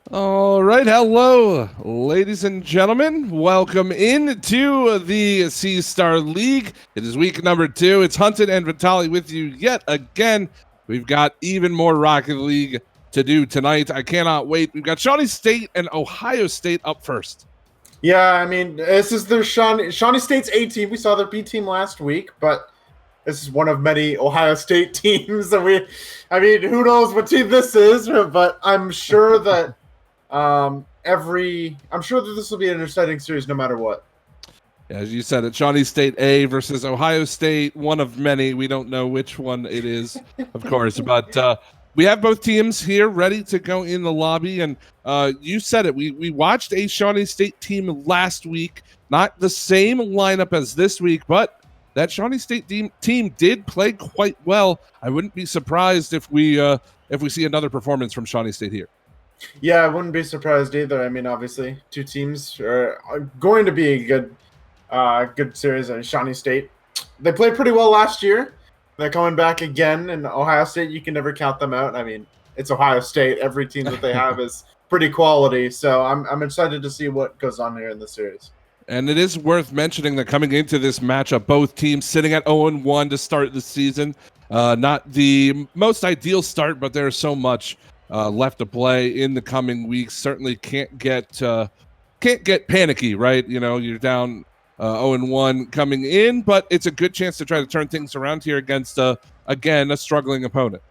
All right, hello, ladies and gentlemen. Welcome into the C-Star League. It is week number 2. It's Hunted and Vitali with you yet again. We've got even more Rocket League to do tonight. I cannot wait. We've got Shawnee State and Ohio State up first. Yeah, I mean, this is their Shawnee State's A team. We saw their B team last week, but this is one of many Ohio State teams that who knows what team this is, but I'm sure that I'm sure that this will be an exciting series no matter what. As you said, it's Shawnee State A versus Ohio State, one of many. We don't know which one it is, of course, but we have both teams here ready to go in the lobby. And you said it. We watched a Shawnee State team last week, not the same lineup as this week, but that Shawnee State team did play quite well. I wouldn't be surprised if we see another performance from Shawnee State here. Yeah, I wouldn't be surprised either. I mean, obviously, two teams are going to be a good series. Shawnee State, they played pretty well last year. They're coming back again, and Ohio State, you can never count them out. I mean, it's Ohio State. Every team that they have is pretty quality. So I'm excited to see what goes on here in the series. And it is worth mentioning that coming into this matchup, both teams sitting at 0-1 to start the season. Not the most ideal start, but there's so much left to play in the coming weeks. Certainly can't get panicky, right? You know, you're down 0-1 coming in, but it's a good chance to try to turn things around here against again a struggling opponent.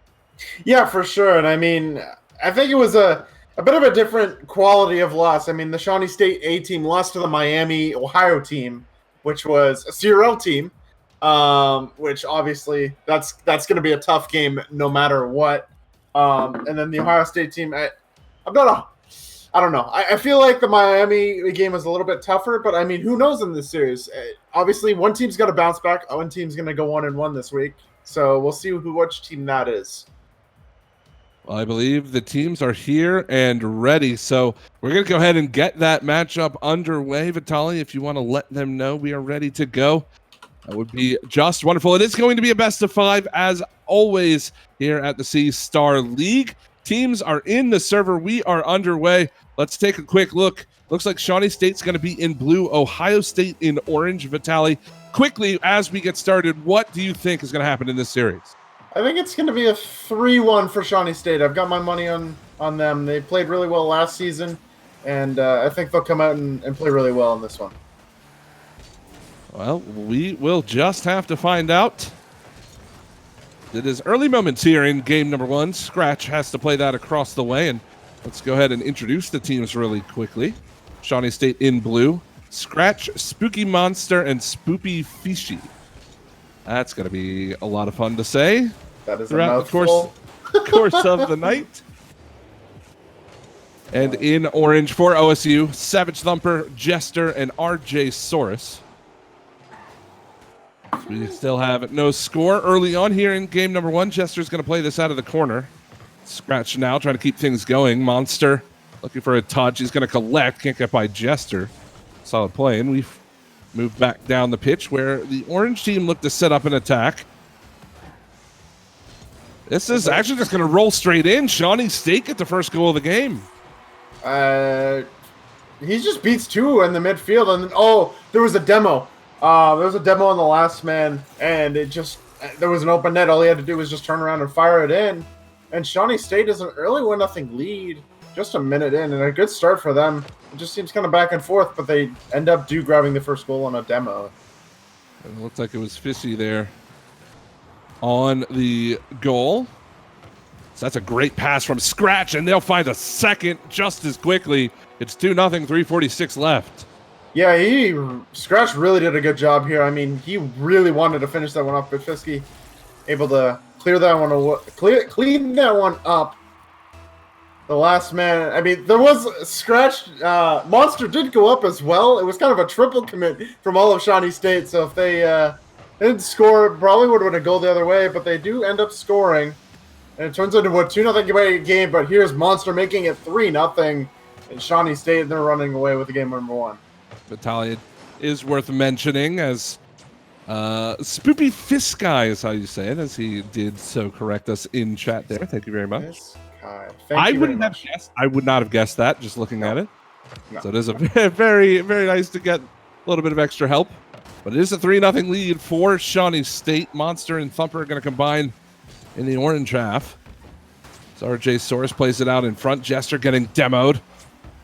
Yeah, for sure. And I mean, I think it was a bit of a different quality of loss. I mean, the Shawnee State A team lost to the Miami, Ohio team, which was a CRL team, which obviously that's going to be a tough game no matter what. And then the Ohio State team, I don't know. I feel like the Miami game was a little bit tougher, but I mean, who knows in this series? Obviously, one team's got to bounce back. One team's going to go 1-1 this week. So we'll see which team that is. Well, I believe the teams are here and ready. So we're going to go ahead and get that matchup underway. Vitaly, if you want to let them know we are ready to go, that would be just wonderful. It is going to be a best of 5 as always here at the C-Star League. Teams are in the server. We are underway. Let's take a quick look. Looks like Shawnee State's going to be in blue, Ohio State in orange. Vitaly, quickly as we get started, what do you think is going to happen in this series? I think it's going to be a 3-1 for Shawnee State. I've got my money on them. They played really well last season, and I think they'll come out and play really well in this one. Well, we will just have to find out. It is early moments here in game number 1. Scratch has to play that across the way, and let's go ahead and introduce the teams really quickly. Shawnee State in blue, Scratch, Spooky Monster, and Spoopy Fishy. That's going to be a lot of fun to say. That is throughout the course of the night. And in orange for OSU, Savage Thumper, Jester, and RJ Saurus. We still have no score early on here in game number 1. Jester's going to play this out of the corner. Scratch now, trying to keep things going. Monster looking for a touch. He's going to collect. Can't get by Jester. Solid play. And we've moved back down the pitch where the orange team looked to set up an attack. This is actually just going to roll straight in. Shawnee State get the first goal of the game. He just beats 2 in the midfield. And then, there was a demo. There was a demo on the last man, and there was an open net. All he had to do was just turn around and fire it in. And Shawnee State is an early 1-0 lead, just a minute in, and a good start for them. It just seems kind of back and forth, but they end up grabbing the first goal on a demo. It looked like it was Fishy there on the goal. So that's a great pass from Scratch, and they'll find a second just as quickly. It's 2-0, 3:46 left. Yeah, Scratch really did a good job here. I mean, he really wanted to finish that one off, but Fisky able to clean that one up. The last man, I mean, there was Scratch. Monster did go up as well. It was kind of a triple commit from all of Shawnee State. So if they didn't score, probably would have been a goal the other way. But they do end up scoring, and it turns into a 2-0 game. But here's Monster making it 3-0, and Shawnee State, and they're running away with the game number 1. Battalion is worth mentioning as Spoopy Fisky is how you say it, as he did so correct us in chat there. Thank you very much. I would not have guessed that just looking at it. No. So it is a very, very nice to get a little bit of extra help. But it is a 3-0 lead for Shawnee State. Monster and Thumper are going to combine in the orange half. So RJ Saurus plays it out in front. Jester getting demoed.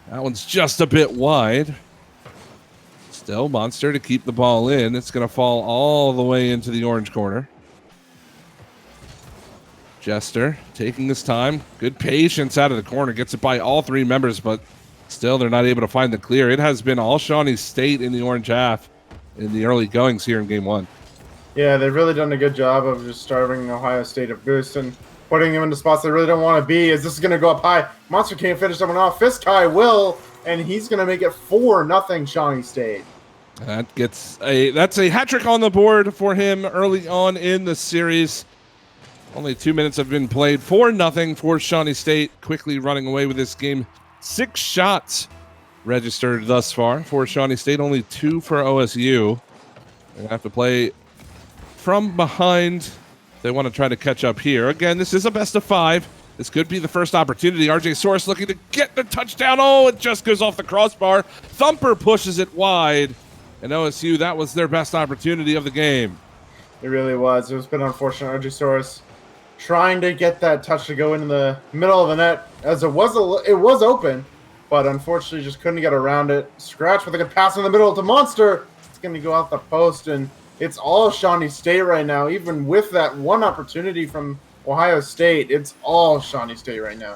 That one's just a bit wide. Still, Monster to keep the ball in. It's going to fall all the way into the orange corner. Jester taking his time. Good patience out of the corner. Gets it by all 3 members, but still they're not able to find the clear. It has been all Shawnee State in the orange half in the early goings here in game 1. Yeah, they've really done a good job of just starving Ohio State of boost and putting them into spots they really don't want to be. As this is going to go up high. Monster can't finish someone off. Fisky will, and he's going to make it 4-0 Shawnee State. That's a hat trick on the board for him early on in the series. Only 2 minutes have been played. 4-0 for Shawnee State. Quickly running away with this game. 6 shots registered thus far for Shawnee State. Only 2 for OSU. They have to play from behind. They want to try to catch up here. Again, this is a best of 5. This could be the first opportunity. RJ Saurus looking to get the touchdown. Oh, it just goes off the crossbar. Thumper pushes it wide. And OSU, that was their best opportunity of the game. It really was. It was a bit unfortunate. Argisaurus trying to get that touch to go in the middle of the net, as it was open, but unfortunately just couldn't get around it. Scratch with a good pass in the middle to Monster. It's going to go out the post, and it's all Shawnee State right now. Even with that one opportunity from Ohio State, it's all Shawnee State right now.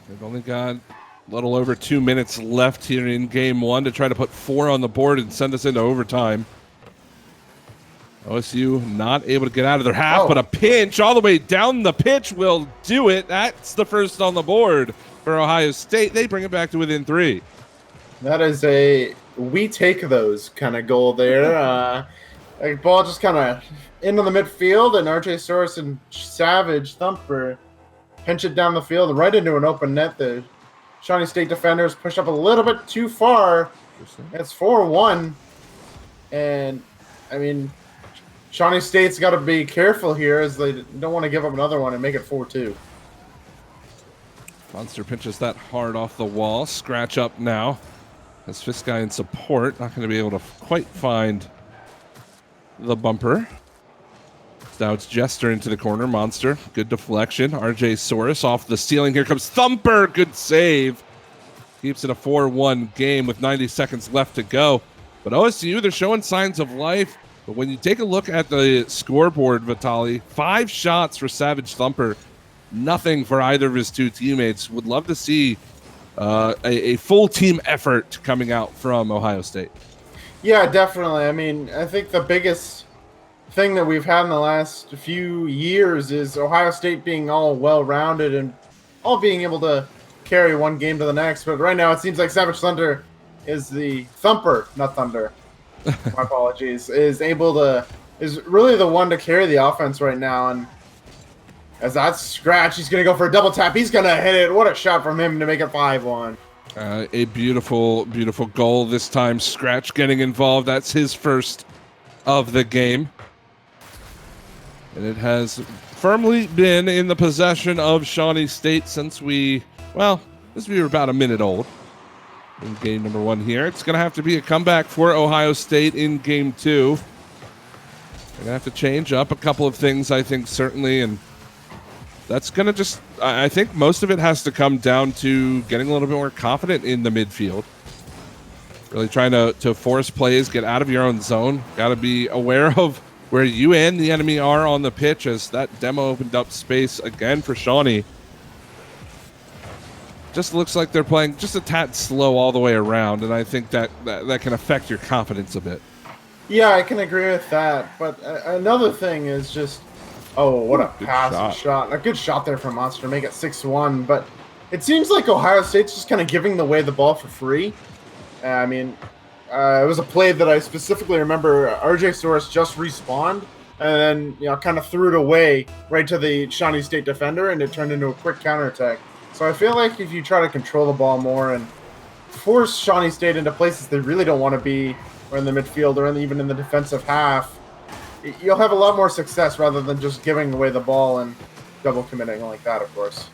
They've only got a little over 2 minutes left here in game one to try to put 4 on the board and send us into overtime. OSU not able to get out of their half, but a pinch all the way down the pitch will do it. That's the first on the board for Ohio State. They bring it back to within 3. That is a we take those kind of goal there. Like ball just kind of into the midfield, and Argisaurus and Savage Thumper pinch it down the field right into an open net. The Shawnee State defenders push up a little bit too far. It's 4-1, and I mean, Shawnee State's got to be careful here, as they don't want to give up another one and make it 4-2. Monster pinches that hard off the wall. Scratch up now. As Fiskeye in support, not going to be able to quite find the bumper. Now it's Jester into the corner. Monster, good deflection. Argisaurus off the ceiling. Here comes Thumper. Good save. Keeps it a 4-1 game with 90 seconds left to go. But OSU, they're showing signs of life. But when you take a look at the scoreboard, Vitali, 5 shots for Savage Thumper, nothing for either of his 2 teammates. Would love to see a full team effort coming out from Ohio State. Yeah, definitely. I mean, I think the biggest thing that we've had in the last few years is Ohio State being all well-rounded and all being able to carry one game to the next. But right now it seems like Savage Thunder is the Thumper, not Thunder. My apologies. Is really the one to carry the offense right now, and as that scratch, he's gonna go for a double tap. He's gonna hit it. What a shot from him to make it 5-1. A beautiful, beautiful goal this time. Scratch getting involved. That's his first of the game, and it has firmly been in the possession of Shawnee State since we were about a minute old. In game number 1 here, it's going to have to be a comeback for Ohio State in game 2. They're going to have to change up a couple of things, I think, certainly, and that's going to I think most of it has to come down to getting a little bit more confident in the midfield. Really trying to force plays, get out of your own zone. Got to be aware of where you and the enemy are on the pitch, as that demo opened up space again for Shawnee. Just looks like they're playing just a tad slow all the way around, and I think that can affect your confidence a bit. Yeah, I can agree with that. But another thing is just, what a pass shot. A good shot there from Monster to make it 6-1. But it seems like Ohio State's just kind of giving away the ball for free. I mean, it was a play that I specifically remember Argisaurus just respawned, and then kind of threw it away right to the Shawnee State defender, and it turned into a quick counterattack. So I feel like if you try to control the ball more and force Shawnee State into places they really don't want to be, or in the midfield, or even in the defensive half, you'll have a lot more success rather than just giving away the ball and double committing like that, of course.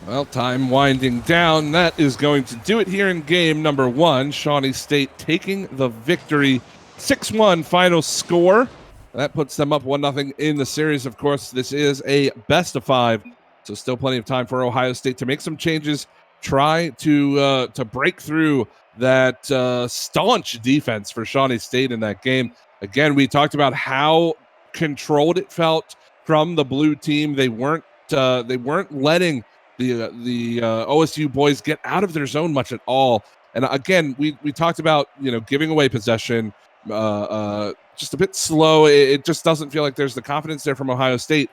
Well, time winding down. That is going to do it here in game number 1. Shawnee State taking the victory. 6-1 final score. That puts them up 1-0 in the series. Of course, this is a best of 5. So still plenty of time for Ohio State to make some changes, try to break through that staunch defense for Shawnee State in that game. Again, we talked about how controlled it felt from the blue team. They weren't letting the OSU boys get out of their zone much at all. And again, we talked about giving away possession, just a bit slow. It just doesn't feel like there's the confidence there from Ohio State.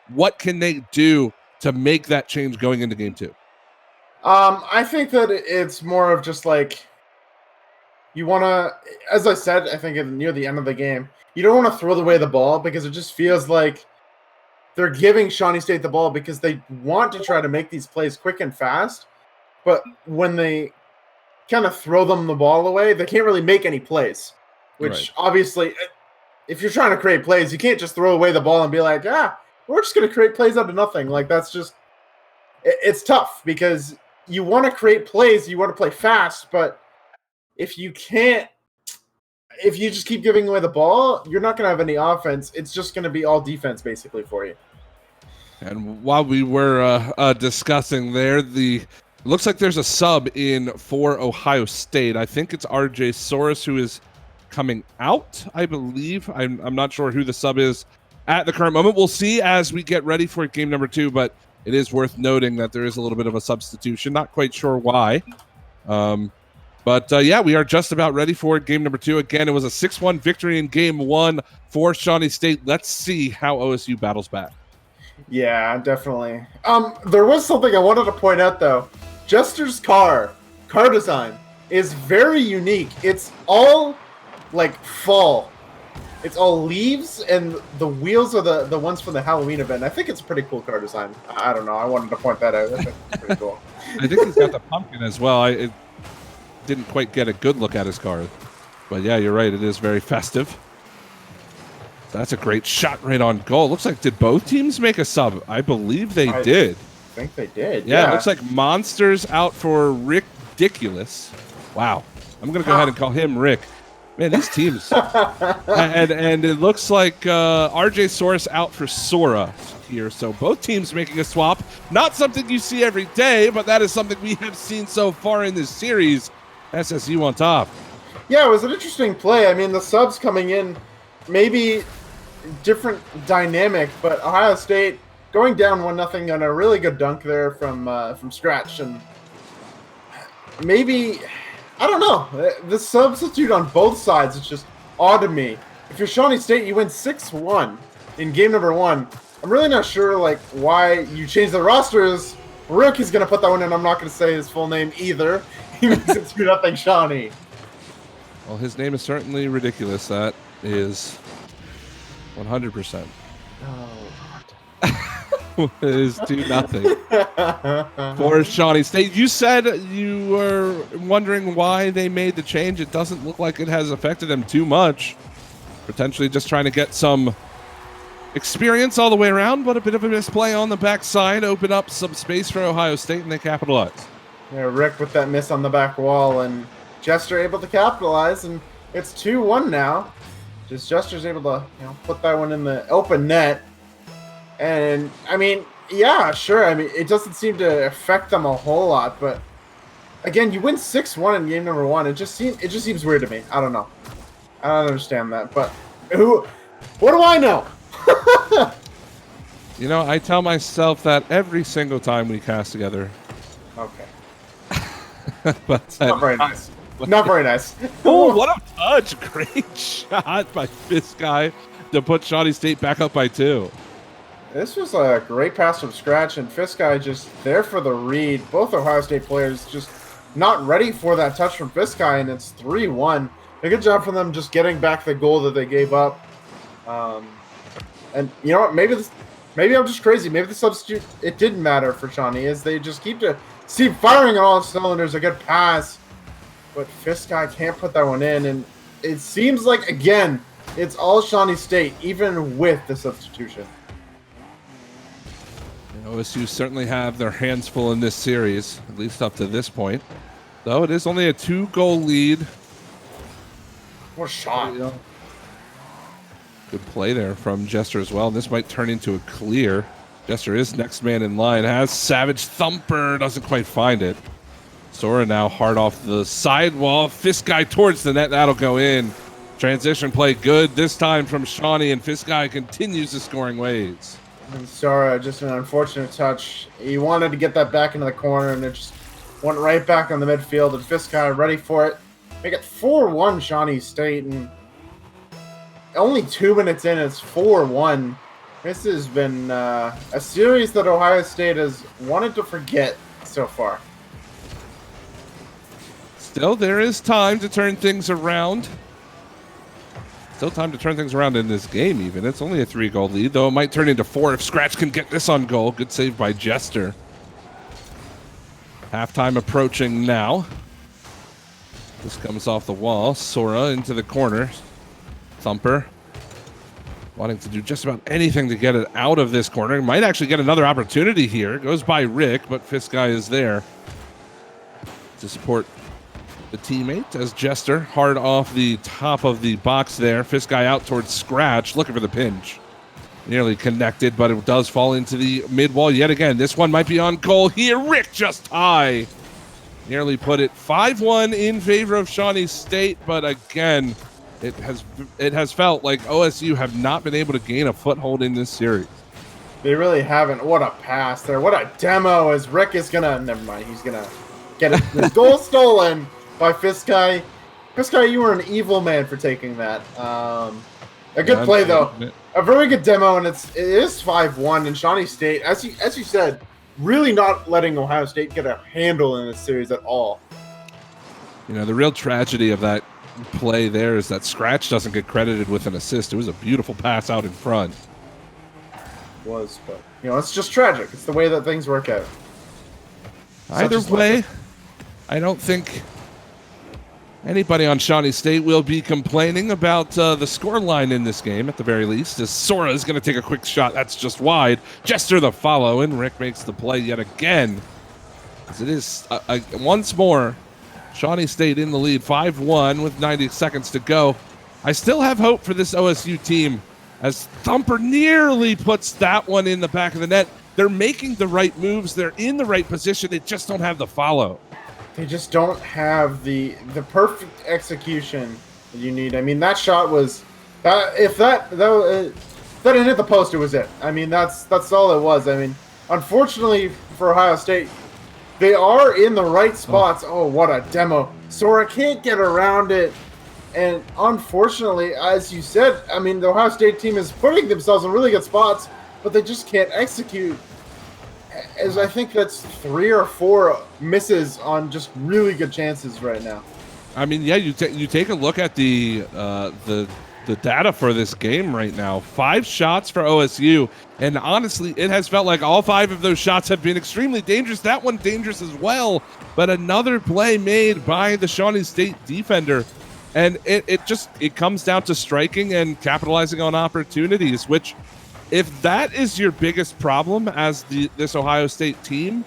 What can they do to make that change going into game 2? I think that it's more of just like, you want to, as I said, I think near the end of the game, you don't want to throw away the ball, because it just feels like they're giving Shawnee State the ball because they want to try to make these plays quick and fast. But when they kind of throw them the ball away, they can't really make any plays, which obviously, if you're trying to create plays, you can't just throw away the ball and be like, we're just going to create plays out of nothing. Like, that's just, it's tough, because you want to create plays, you want to play fast, but if you can't, if you just keep giving away the ball, you're not going to have any offense. It's just going to be all defense basically for you. And while we were discussing there, looks like there's a sub in for Ohio State. I think it's RJ Soros who is coming out, I believe. I'm not sure who the sub is at the current moment. We'll see as we get ready for game number 2, but it is worth noting that there is a little bit of a substitution. Not quite sure why. But yeah, we are just about ready for game number 2. Again, it was a 6-1 victory in game 1 for Shawnee State. Let's see how OSU battles back. Yeah, definitely. There was something I wanted to point out though. Jester's car design is very unique. It's all like fall. It's all leaves, and the wheels are the ones from the Halloween event. I think it's a pretty cool car design. I don't know. I wanted to point that out. I think it's pretty cool. I think he's got the pumpkin as well. I didn't quite get a good look at his car. But yeah, you're right. It is very festive. That's a great shot right on goal. Looks like, did both teams make a sub? I believe they did. I think they did. Yeah, it looks like Monsters out for Ridiculous. Wow. I'm going to go ahead and call him Rick. Man, these teams. and it looks like RJ Soros out for Sora here. So both teams making a swap. Not something you see every day, but that is something we have seen so far in this series. SSU on top. Yeah, it was an interesting play. I mean, the subs coming in, maybe different dynamic, but Ohio State going down 1-0 on a really good dunk there from scratch, and maybe, I don't know, the substitute on both sides is just odd to me. If you're Shawnee State, you win 6-1 in game number 1. I'm really not sure like why you changed the rosters. Rick is gonna put that one in. I'm not gonna say his full name either. He makes it 2-0 Shawnee. Well, his name is certainly ridiculous. That is 100%. Oh, It is 2-0 for Shawnee State. You said you were wondering why they made the change. It doesn't look like it has affected them too much. Potentially just trying to get some experience all the way around, but a bit of a misplay on the backside. Open up some space for Ohio State, and they capitalize. Yeah, Rick with that miss on the back wall, and Jester able to capitalize, and it's 2-1 now. Just Jester's able to put that one in the open net. And, I mean, yeah, sure. I mean, it doesn't seem to affect them a whole lot, but again, you win 6-1 in game number 1. It just seems weird to me. I don't know. I don't understand that, but what do I know? I tell myself that every single time we cast together. Okay. But Not very nice. Not very nice. Oh, what a touch. Great shot by this guy to put Shawnee State back up by 2. This was a great pass from scratch, and Fiskai just there for the read. Both Ohio State players just not ready for that touch from Fiskai, and it's 3-1. A good job from them just getting back the goal that they gave up. And you know what? Maybe I'm just crazy. Maybe the substitute, it didn't matter for Shawnee, as they just keep firing on all cylinders. A good pass, but Fiskai can't put that one in, and it seems like, again, it's all Shawnee State, even with the substitution. OSU certainly have their hands full in this series, at least up to this point. Though it is only a 2-goal lead. What a shot. Good play there from Jester as well. This might turn into a clear. Jester is next man in line. Has Savage Thumper. Doesn't quite find it. Sora now hard off the sidewall. Fiskai towards the net. That'll go in. Transition play good this time from Shawnee, and Fiskai continues the scoring ways. And Sora, just an unfortunate touch. He wanted to get that back into the corner, and it just went right back on the midfield, and Fiskai ready for it. Make it 4-1 Shawnee State, and only 2 minutes in, it's 4-1. This has been a series that Ohio State has wanted to forget so far. Still, there is time to turn things around. Still time to turn things around in this game, even. It's only a 3-goal lead, though it might turn into 4 if Scratch can get this on goal. Good save by Jester. Halftime approaching now. This comes off the wall. Sora into the corner. Thumper wanting to do just about anything to get it out of this corner. Might actually get another opportunity here. Goes by Rick, but Fiskai is there to support the teammate as Jester hard off the top of the box there. Fist guy out towards Scratch, looking for the pinch. Nearly connected, but it does fall into the mid wall yet again. This one might be on goal here. Rick just high. Nearly put it 5-1 in favor of Shawnee State, but again, it has felt like OSU have not been able to gain a foothold in this series. They really haven't. What a pass there. What a demo as Rick is gonna, never mind, he's gonna get his goal stolen by Fist Guy. Fist Guy, you were an evil man for taking that. A good play though. A very good demo, and it is 5-1. And Shawnee State, as you said, really not letting Ohio State get a handle in this series at all. You know, the real tragedy of that play there is that Scratch doesn't get credited with an assist. It was a beautiful pass out in front. It was, but you know, it's just tragic. It's the way that things work out. Either way, I don't think anybody on Shawnee State will be complaining about the score line in this game, at the very least, as Sora is going to take a quick shot. That's just wide. Jester the follow, and Rick makes the play yet again. As it is, once more, Shawnee State in the lead, 5-1 with 90 seconds to go. I still have hope for this OSU team, as Thumper nearly puts that one in the back of the net. They're making the right moves. They're in the right position. They just don't have the follow. They just don't have the perfect execution that you need. I mean, that shot was if that didn't hit the post, it was it. I mean, that's all it was. I mean, unfortunately for Ohio State, they are in the right spots. Oh, what a demo! Sora can't get around it, and unfortunately, as you said, I mean, the Ohio State team is putting themselves in really good spots, but they just can't execute. As I think that's 3 or 4 misses on just really good chances right now. I mean, yeah, you take a look at the data for this game right now. 5 shots for OSU, and honestly, it has felt like all 5 of those shots have been extremely dangerous. That one dangerous as well, but another play made by the Shawnee State defender, and it comes down to striking and capitalizing on opportunities, which, if that is your biggest problem as this Ohio State team,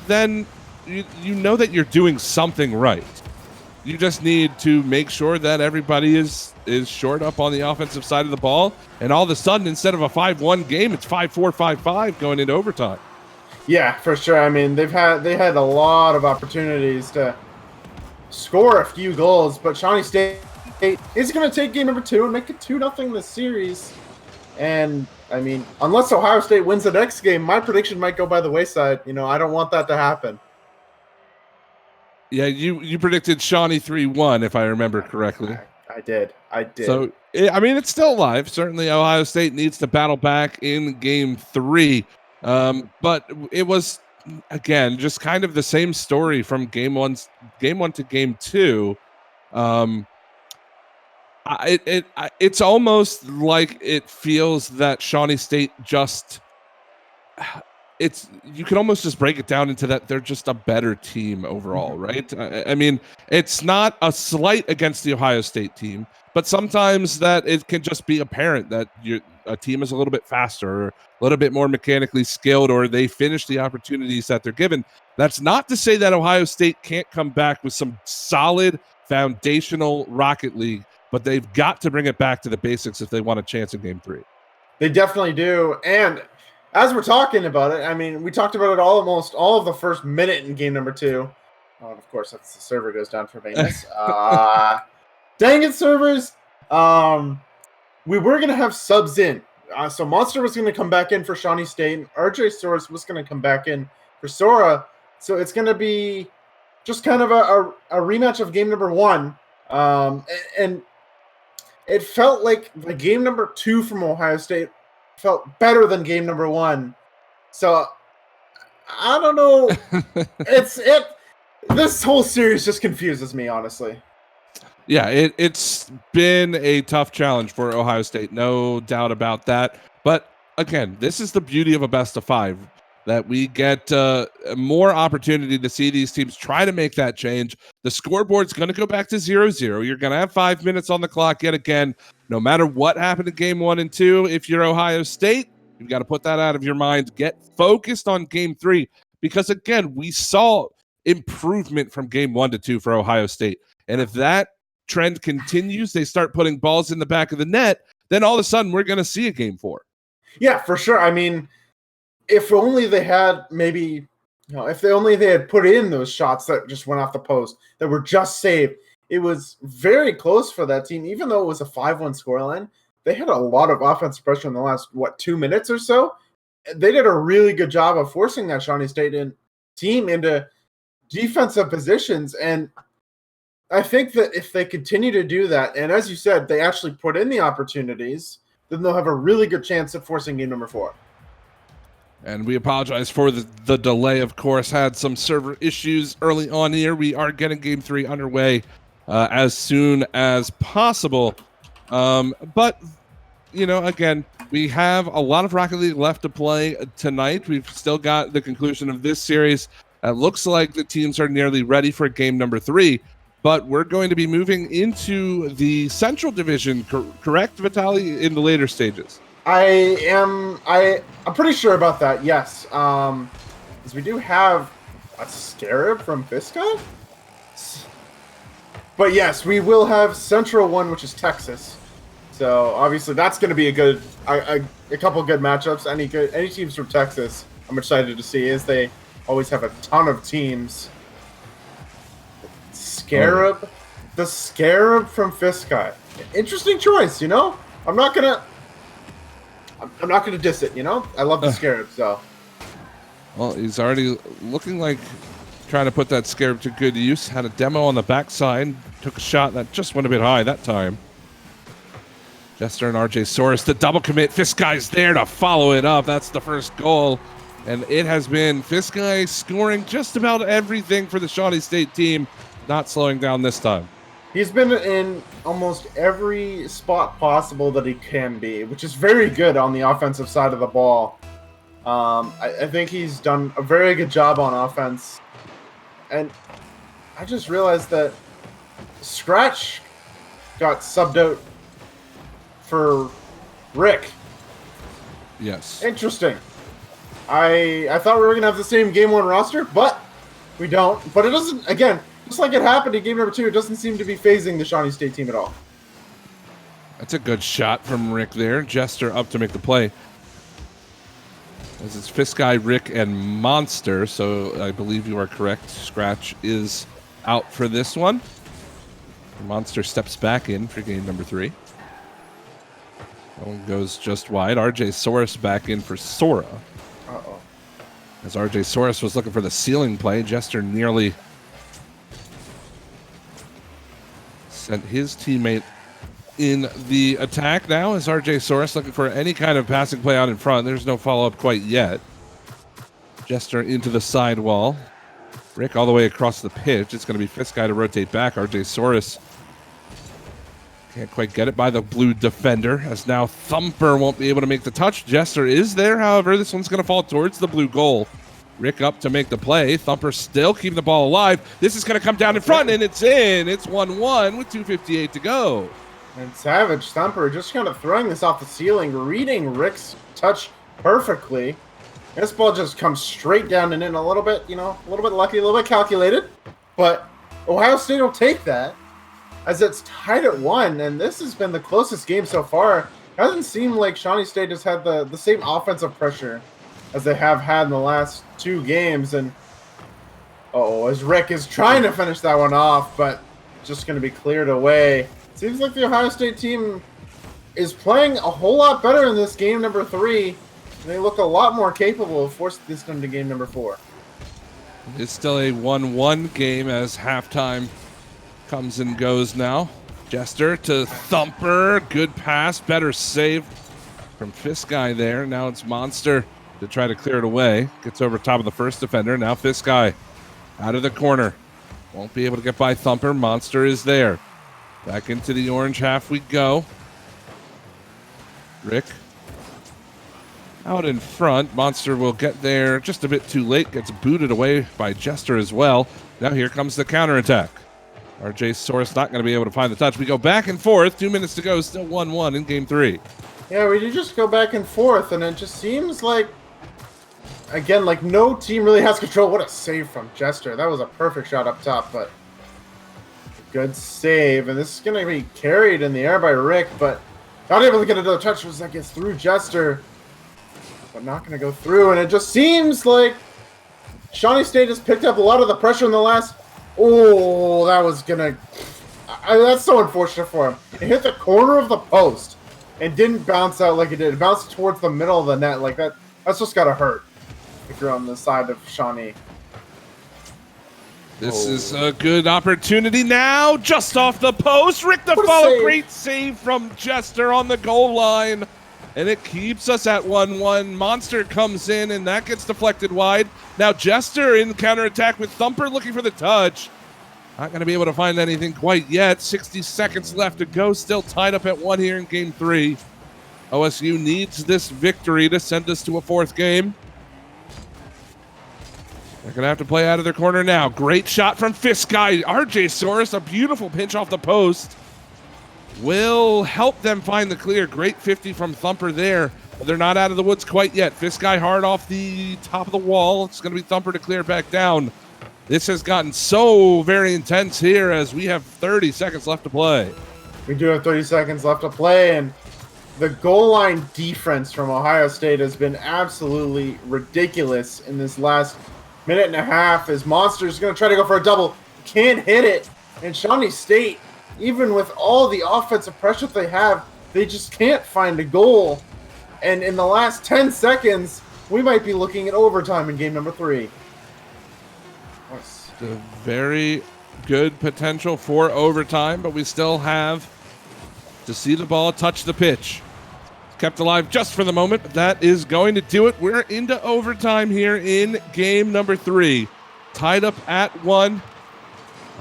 then you know that you're doing something right. You just need to make sure that everybody is short up on the offensive side of the ball, and all of a sudden, instead of a 5-1 game, it's 5-4, 5-5 going into overtime. Yeah, for sure. I mean, they had a lot of opportunities to score a few goals, but Shawnee State is going to take game number 2 and make it 2-0 this series. And, I mean, unless Ohio State wins the next game, my prediction might go by the wayside. You know, I don't want that to happen. Yeah, you predicted Shawnee 3-1, if I remember correctly. I did. So, I mean, it's still alive. Certainly, Ohio State needs to battle back in Game 3. But it was, again, just kind of the same story from Game 1 to Game 2. It's almost like it feels that Shawnee State just you can almost just break it down into that they're just a better team overall, right? I mean, it's not a slight against the Ohio State team, but sometimes that it can just be apparent that a team is a little bit faster or a little bit more mechanically skilled, or they finish the opportunities that they're given. That's not to say that Ohio State can't come back with some solid foundational Rocket League, but they've got to bring it back to the basics if they want a chance in Game 3. They definitely do. And as we're talking about it, I mean, we talked about it almost all of the first minute in game number 2. Oh, and of course, that's the server goes down for maintenance. Dang it, servers. We were going to have subs in. So Monster was going to come back in for Shawnee State, and RJ Soros was going to come back in for Sora. So it's going to be just kind of a rematch of game number 1. And it felt like the game number 2 from Ohio State felt better than game number 1. So I don't know. This whole series just confuses me, honestly. Yeah, it's been a tough challenge for Ohio State, no doubt about that. But again, this is the beauty of a best of 5, that we get more opportunity to see these teams try to make that change. The scoreboard's going to go back to 0-0. You're going to have 5 minutes on the clock yet again. No matter what happened in game 1 and 2, if you're Ohio State, you've got to put that out of your mind. Get focused on game 3, because again, we saw improvement from game 1 to 2 for Ohio State. And if that trend continues, they start putting balls in the back of the net, then all of a sudden we're going to see a game 4. Yeah, for sure. I mean, if only they had maybe, if only they had put in those shots that just went off the post that were just saved. It was very close for that team, even though it was a 5-1 scoreline. They had a lot of offensive pressure in the last 2 minutes or so. They did a really good job of forcing that Shawnee State team into defensive positions, and I think that if they continue to do that, and as you said, they actually put in the opportunities, then they'll have a really good chance at forcing game number 4. And we apologize for the delay, of course. Had some server issues early on here. We are getting game 3 underway as soon as possible. But, again, we have a lot of Rocket League left to play tonight. We've still got the conclusion of this series. It looks like the teams are nearly ready for game number 3. But we're going to be moving into the Central Division, correct, Vitaly, in the later stages? I'm pretty sure about that, yes. Because we do have a Scarab from Fiskai. But yes, we will have Central 1, which is Texas. So obviously that's going to be a couple good matchups. Any teams from Texas, I'm excited to see, as they always have a ton of teams. Scarab, the Scarab from Fiskai. Interesting choice, I'm not gonna diss it, I love the Scarab, so. Well, he's already looking like trying to put that Scarab to good use. Had a demo on the backside, took a shot that just went a bit high that time. Jester and RJ Soros, the double commit. Fiskai's there to follow it up. That's the first goal. And it has been Fiskai scoring just about everything for the Shawnee State team. Not slowing down this time. He's been in almost every spot possible that he can be, which is very good on the offensive side of the ball. I think he's done a very good job on offense. And I just realized that Scratch got subbed out for Rick. Yes. Interesting. I thought we were going to have the same Game 1 roster, but we don't. But it doesn't, again, just like it happened in game number 2, it doesn't seem to be phasing the Shawnee State team at all. That's a good shot from Rick there. Jester up to make the play. As it's Fiskai, Rick, and Monster, so I believe you are correct. Scratch is out for this one. Monster steps back in for game number 3. That one goes just wide. RJ Soros back in for Sora. Uh-oh. As RJ Soros was looking for the ceiling play, Jester nearly sent his teammate in the attack. Now is RJ Soros looking for any kind of passing play out in front. There's no follow-up quite yet. Jester into the sidewall. Rick all the way across the pitch. It's going to be Fiskai to rotate back. RJ Soros can't quite get it by the blue defender, as now Thumper won't be able to make the touch. Jester is there, however. This one's going to fall towards the blue goal. Rick up to make the play. Thumper still keeping the ball alive. This is going to come down in front, and it's in. It's 1-1 with 2:58 to go. And Savage Thumper just kind of throwing this off the ceiling, reading Rick's touch perfectly. This ball just comes straight down and in, a little bit, a little bit lucky, a little bit calculated. But Ohio State will take that, as it's tied at 1, and this has been the closest game so far. It hasn't seemed like Shawnee State has had the same offensive pressure as they have had in the last 2 games. And as Rick is trying to finish that one off, but just going to be cleared away. Seems like the Ohio State team is playing a whole lot better in this game number 3. And they look a lot more capable of forcing this into game number 4. It's still a 1-1 game as halftime comes and goes now. Jester to Thumper. Good pass. Better save from Fiskai there. Now it's Monster to try to clear it away. Gets over top of the first defender. Now Fiskai out of the corner. Won't be able to get by Thumper. Monster is there. Back into the orange half we go. Rick out in front. Monster will get there just a bit too late. Gets booted away by Jester as well. Now here comes the counterattack. RJ Soros not going to be able to find the touch. We go back and forth. 2 minutes to go. Still 1-1 in game 3. Yeah, we do just go back and forth, and it just seems like again, like no team really has control. What a save from Jester. That was a perfect shot up top, but good save. And this is going to be carried in the air by Rick, but not able to get another touch as that gets through Jester, but not going to go through. And it just seems like Shawnee State has picked up a lot of the pressure in the last. Oh, that was going to. That's so unfortunate for him. It hit the corner of the post and didn't bounce out like it did. It bounced towards the middle of the net like that. That's just got to hurt if you're on the side of Shawnee. This is a good opportunity now, just off the post. Rick the follow, great save from Jester on the goal line. And it keeps us at 1-1. Monster comes in, and that gets deflected wide. Now Jester in counterattack with Thumper looking for the touch. Not going to be able to find anything quite yet. 60 seconds left to go. Still tied up at 1 here in Game 3. OSU needs this victory to send us to a 4th game. They're going to have to play out of their corner now. Great shot from Fist Guy. RJ Soros, a beautiful pinch off the post. Will help them find the clear. Great 50 from Thumper there. But they're not out of the woods quite yet. Fist Guy hard off the top of the wall. It's going to be Thumper to clear back down. This has gotten so very intense here as we have 30 seconds left to play. We do have 30 seconds left to play, and the goal line defense from Ohio State has been absolutely ridiculous in this last minute and a half as Monster's going to try to go for a double. Can't hit it. And Shawnee State, even with all the offensive pressure they have, they just can't find a goal. And in the last 10 seconds, we might be looking at overtime in game number 3. A very good potential for overtime, but we still have to see the ball touch the pitch. It's kept alive just for the moment, but that is going to do it. We're into overtime here in game number 3. Tied up at 1.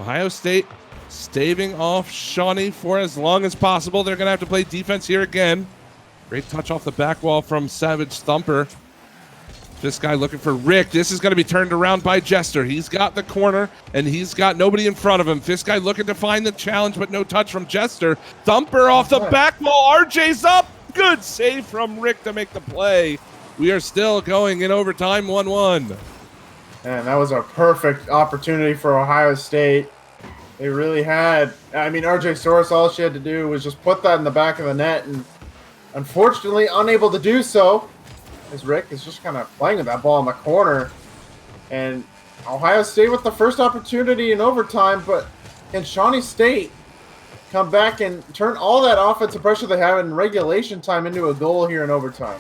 Ohio State staving off Shawnee for as long as possible. They're going to have to play defense here again. Great touch off the back wall from Savage Thumper. This guy looking for Rick. This is going to be turned around by Jester. He's got the corner, and he's got nobody in front of him. This guy looking to find the challenge, but no touch from Jester. Thumper off the back wall. RJ's up. Good save from Rick to make the play. We are still going in overtime, 1-1. And that was a perfect opportunity for Ohio State. They really had. I mean, RJ Soros, all she had to do was just put that in the back of the net, and unfortunately unable to do so. As Rick is just kind of playing with that ball in the corner. And Ohio State with the first opportunity in overtime, but can Shawnee State come back and turn all that offensive pressure they have in regulation time into a goal here in overtime?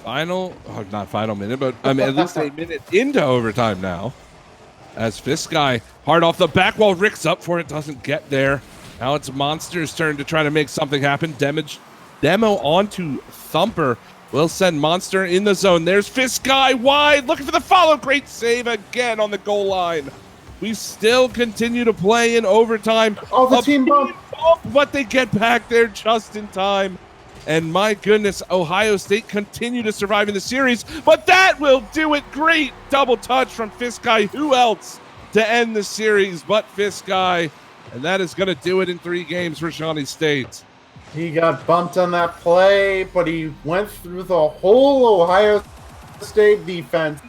Not final minute, but I mean, at least a minute into overtime now. As Fist Guy hard off the back wall, Rick's up for it, doesn't get there. Now it's Monster's turn to try to make something happen. Demo onto Thumper. Will send Monster in the zone. There's Fist Guy wide, looking for the follow. Great save again on the goal line. We still continue to play in overtime. Oh, the team bump. But they get back there just in time. And my goodness, Ohio State continue to survive in the series. But that will do it. Great double touch from Fist Guy. Who else to end the series but Fist Guy? And that is going to do it in 3 games for Shawnee State. He got bumped on that play, but he went through the whole Ohio State defense,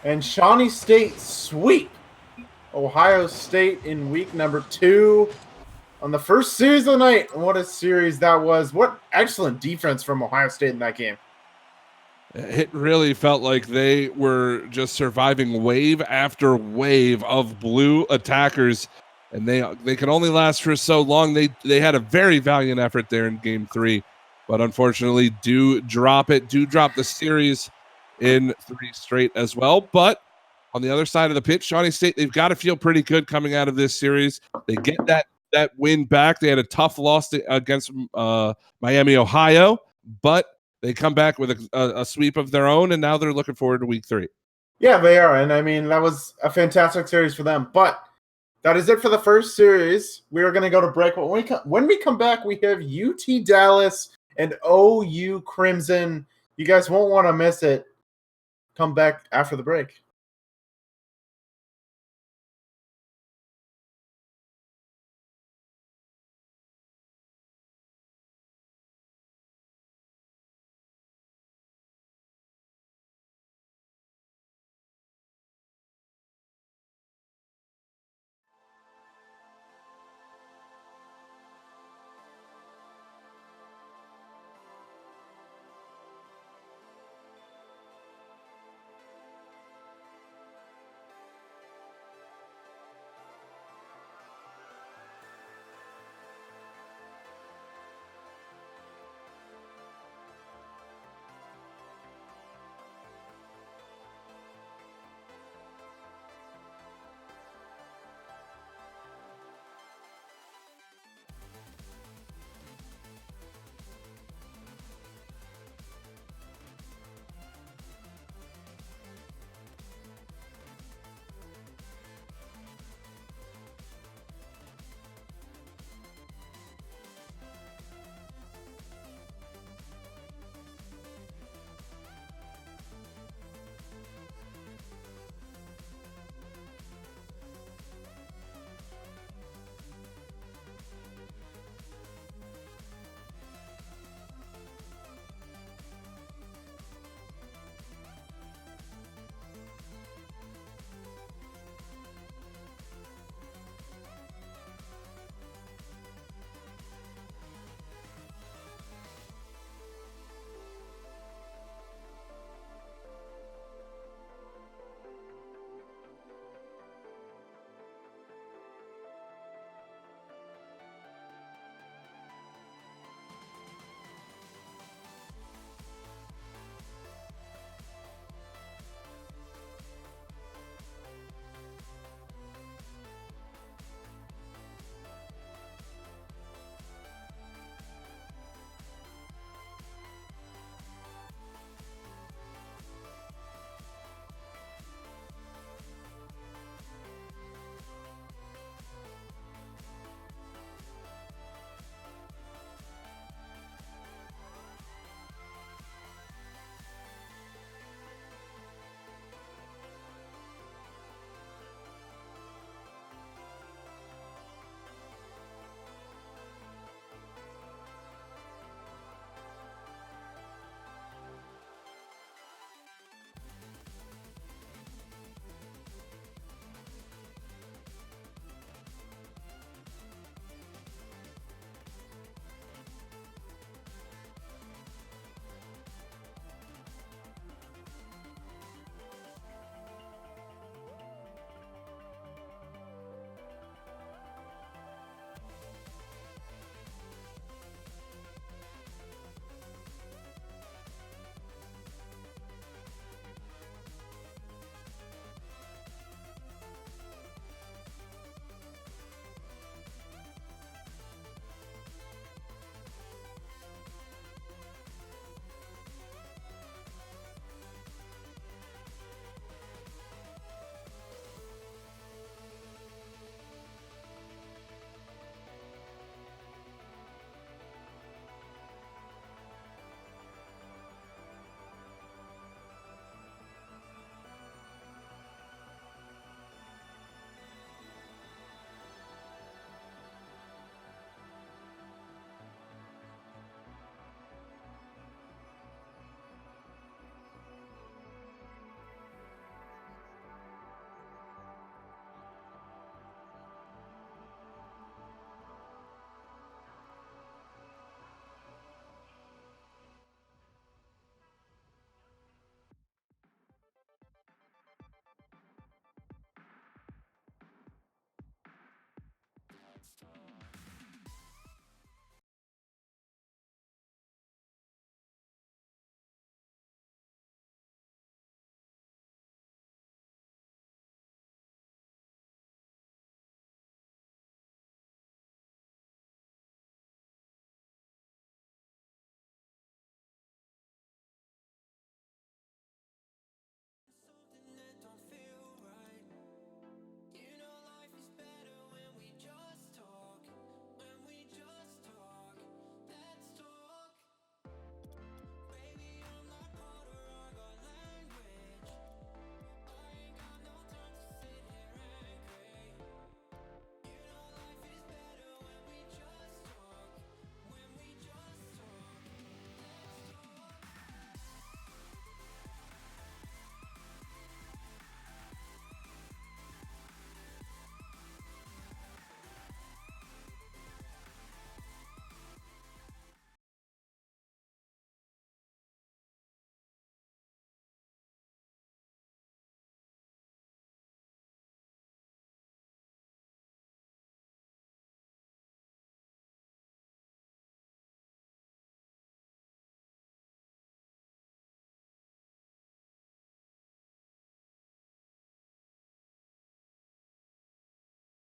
and Shawnee State sweep Ohio State in week number 2 on the first series of the night. And what a series that was. What excellent defense from Ohio State in that game. It really felt like they were just surviving wave after wave of blue attackers. And they could only last for so long. They had a very valiant effort there in game 3, but unfortunately do drop the series in 3 straight as well. But on the other side of the pitch, Shawnee State, they've got to feel pretty good coming out of this series. They get that win back. They had a tough loss against Miami, Ohio, but they come back with a sweep of their own, and now they're looking forward to week 3. Yeah, they are, and I mean that was a fantastic series for them. But that is it for the first series. We are going to go to break. But when we come back, we have UT Dallas and OU Crimson. You guys won't want to miss it. Come back after the break.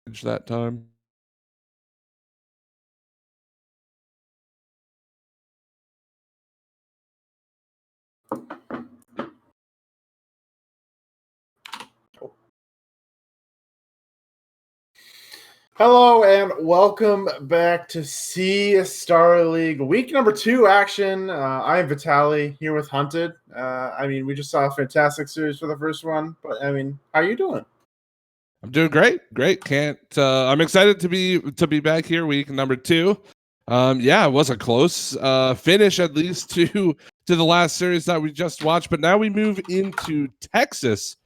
that time. Hello and welcome back to C Star League week number 2 action. I am Vitaly here with Hunted. We just saw a fantastic series for the first one, but how you doing? I'm doing great. Can't. I'm excited to be back here, week number 2. It was a close finish, at least to the last series that we just watched. But now we move into Texas,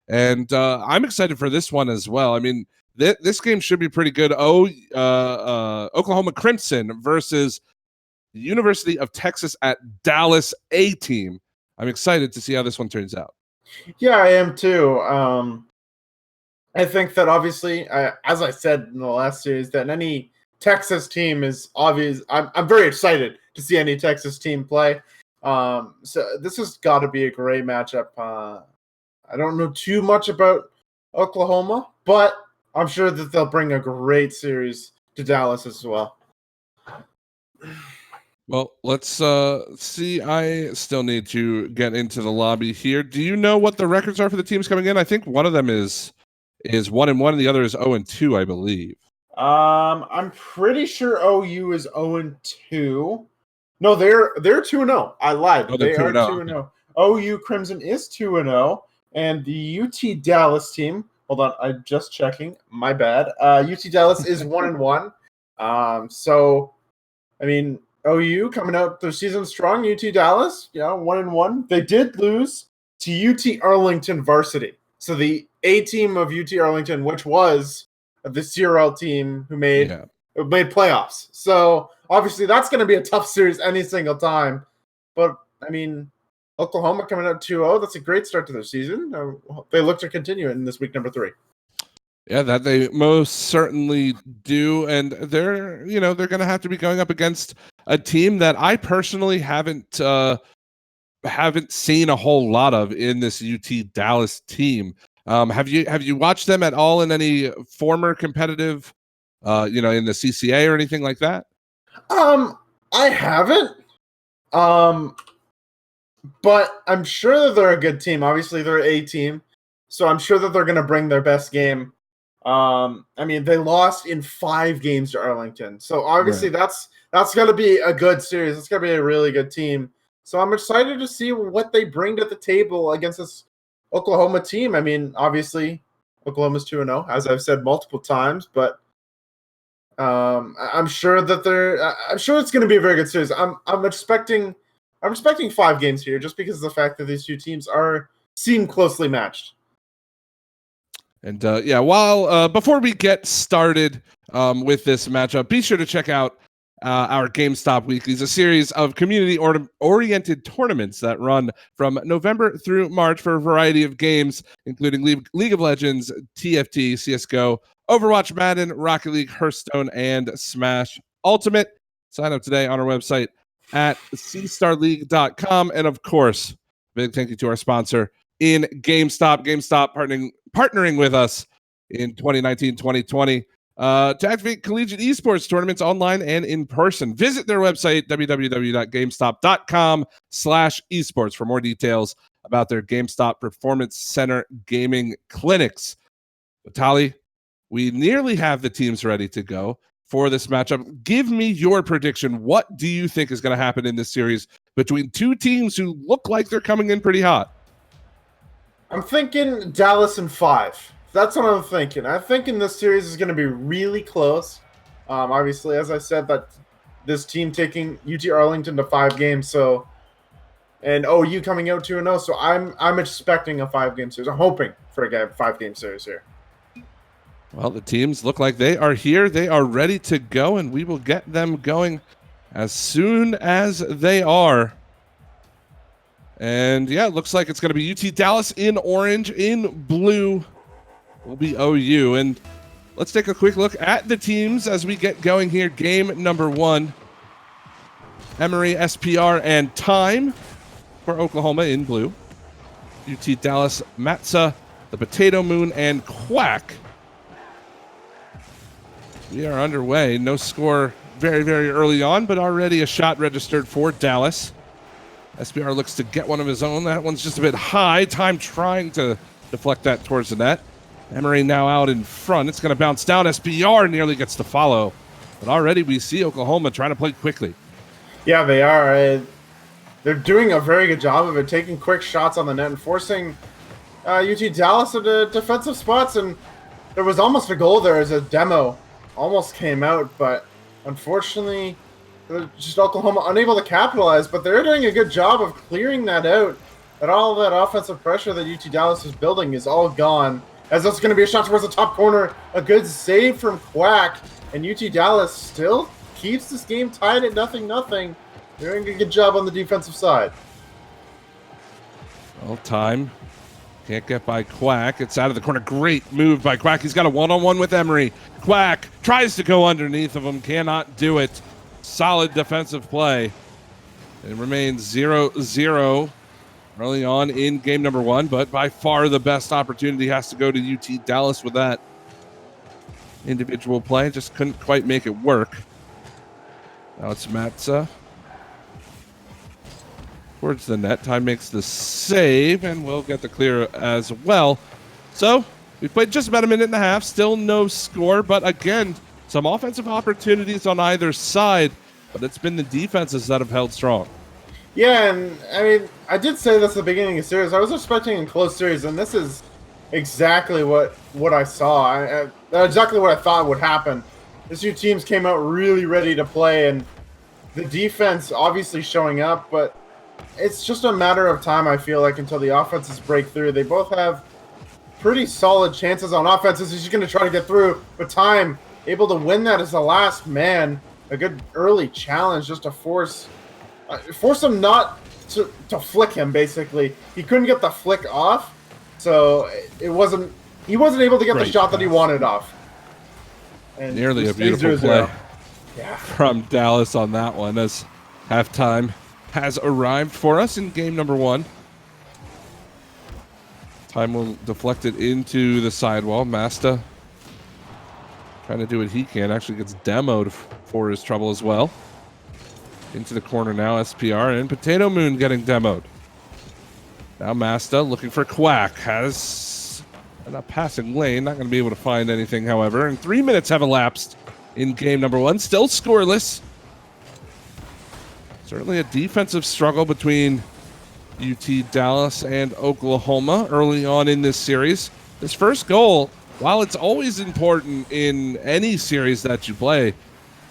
and I'm excited for this one as well. I mean, this game should be pretty good. Oklahoma Crimson versus the University of Texas at Dallas A team. I'm excited to see how this one turns out. Yeah, I am too. I think that obviously, as I said in the last series, that any Texas team is obvious. I'm very excited to see any Texas team play. So this has got to be a great matchup. I don't know too much about Oklahoma, but I'm sure that they'll bring a great series to Dallas as well. Well, let's see. I still need to get into the lobby here. Do you know what the records are for the teams coming in? I think one of them is 1-1 and the other is 0-2, I believe. I'm pretty sure OU is 0-2. No, they're 2-0. I lied. Oh, they are 2-0. 2-0. OU Crimson is 2-0, and the UT Dallas team. Hold on, I'm just checking. My bad. UT Dallas is 1-1. OU coming out their season strong. UT Dallas, 1-1. They did lose to UT Arlington Varsity. So the A team of UT Arlington, which was the CRL team who made playoffs. So obviously that's going to be a tough series any single time. But Oklahoma coming out 2-0. That's a great start to their season. They look to continue it in this week number 3. Yeah, that they most certainly do, and they're going to have to be going up against a team that I personally haven't seen a whole lot of in this UT Dallas team. Have you watched them at all in any former competitive, in the CCA or anything like that? I haven't. But I'm sure that they're a good team. Obviously, they're A team, so I'm sure that they're going to bring their best game. They lost in 5 games to Arlington, so obviously that's going to be a good series. It's going to be a really good team. So I'm excited to see what they bring to the table against this Oklahoma team. Obviously, Oklahoma's 2-0, as I've said multiple times, but I'm sure that I'm sure it's going to be a very good series. I'm expecting 5 games here, just because of the fact that these two teams seem closely matched. And before we get started with this matchup, be sure to check out our GameStop Weeklies, a series of community-oriented tournaments that run from November through March for a variety of games, including League of Legends, TFT, CSGO, Overwatch, Madden, Rocket League, Hearthstone, and Smash Ultimate. Sign up today on our website at cstarleague.com. And of course, big thank you to our sponsor in GameStop. GameStop partnering with us in 2019-2020 to activate collegiate esports tournaments online and in person. Visit their website, www.gamestop.com/esports, for more details about their GameStop Performance Center gaming clinics. Vitaly, we nearly have the teams ready to go for this matchup. Give me your prediction. What do you think is going to happen in this series between two teams who look like they're coming in pretty hot? I'm thinking Dallas in 5. That's what I'm thinking. I'm thinking this series is going to be really close. Obviously, as I said, that this team taking UT Arlington to 5 games, and OU coming out 2-0. So I'm expecting a 5-game series. I'm hoping for a 5-game series here. Well, the teams look like they are here. They are ready to go, and we will get them going as soon as they are. And yeah, it looks like it's going to be UT Dallas in orange. In blue will be OU. And let's take a quick look at the teams as we get going here. Game number 1. Emory, SPR, and Time for Oklahoma in blue. UT Dallas, Matza, the Potato Moon, and Quack We are underway. No score very, very early on, but already a shot registered for Dallas. SBR looks to get one of his own. That one's just a bit high. Time trying to deflect that towards the net. Emery now out in front. It's going to bounce down. SBR nearly gets the follow. But already we see Oklahoma trying to play quickly. Yeah, they are. They're doing a very good job of it, taking quick shots on the net and forcing UT Dallas into defensive spots. And there was almost a goal there as a demo almost came out, but unfortunately, just Oklahoma unable to capitalize. But they're doing a good job of clearing that out. That all that offensive pressure that UT Dallas is building is all gone. As that's going to be a shot towards the top corner, a good save from Quack, and UT Dallas still keeps this game tied at 0-0. They're doing a good job on the defensive side. Well, time can't get by Quack. It's out of the corner. Great move by Quack. He's got a one-on-one with Emery. Quack tries to go underneath of him, cannot do it. Solid defensive play. It remains 0-0 early on in game number 1, but by far the best opportunity has to go to UT Dallas with that individual play. Just couldn't quite make it work. Now it's Matza towards the net. Time makes the save, and we'll get the clear as well. So we played just about a minute and a half. Still no score, but again, some offensive opportunities on either side, but it's been the defenses that have held strong. Yeah, and I mean, I did say this at the beginning of the series. I was expecting a close series, and this is exactly what I saw. Exactly what I thought would happen. These two teams came out really ready to play, and the defense obviously showing up, but it's just a matter of time, I feel like, until the offenses break through. They both have pretty solid chances on offenses. He's just going to try to get through, but time able to win that as the last man. A good early challenge just to force him not to flick him, basically. He couldn't get the flick off, so he wasn't able to get the shot that he wanted off. And nearly a beautiful play from Dallas on that one, as halftime has arrived for us in game number 1. Time will deflect it into the sidewall. Masta trying to do what he can. Actually gets demoed for his trouble as well. Into the corner now, SPR, and Potato Moon getting demoed. Now Masta looking for Quack. Has a passing lane. Not going to be able to find anything, however. And 3 minutes have elapsed in game number 1. Still scoreless. Certainly a defensive struggle between UT Dallas and Oklahoma early on in this series. This first goal, while it's always important in any series that you play,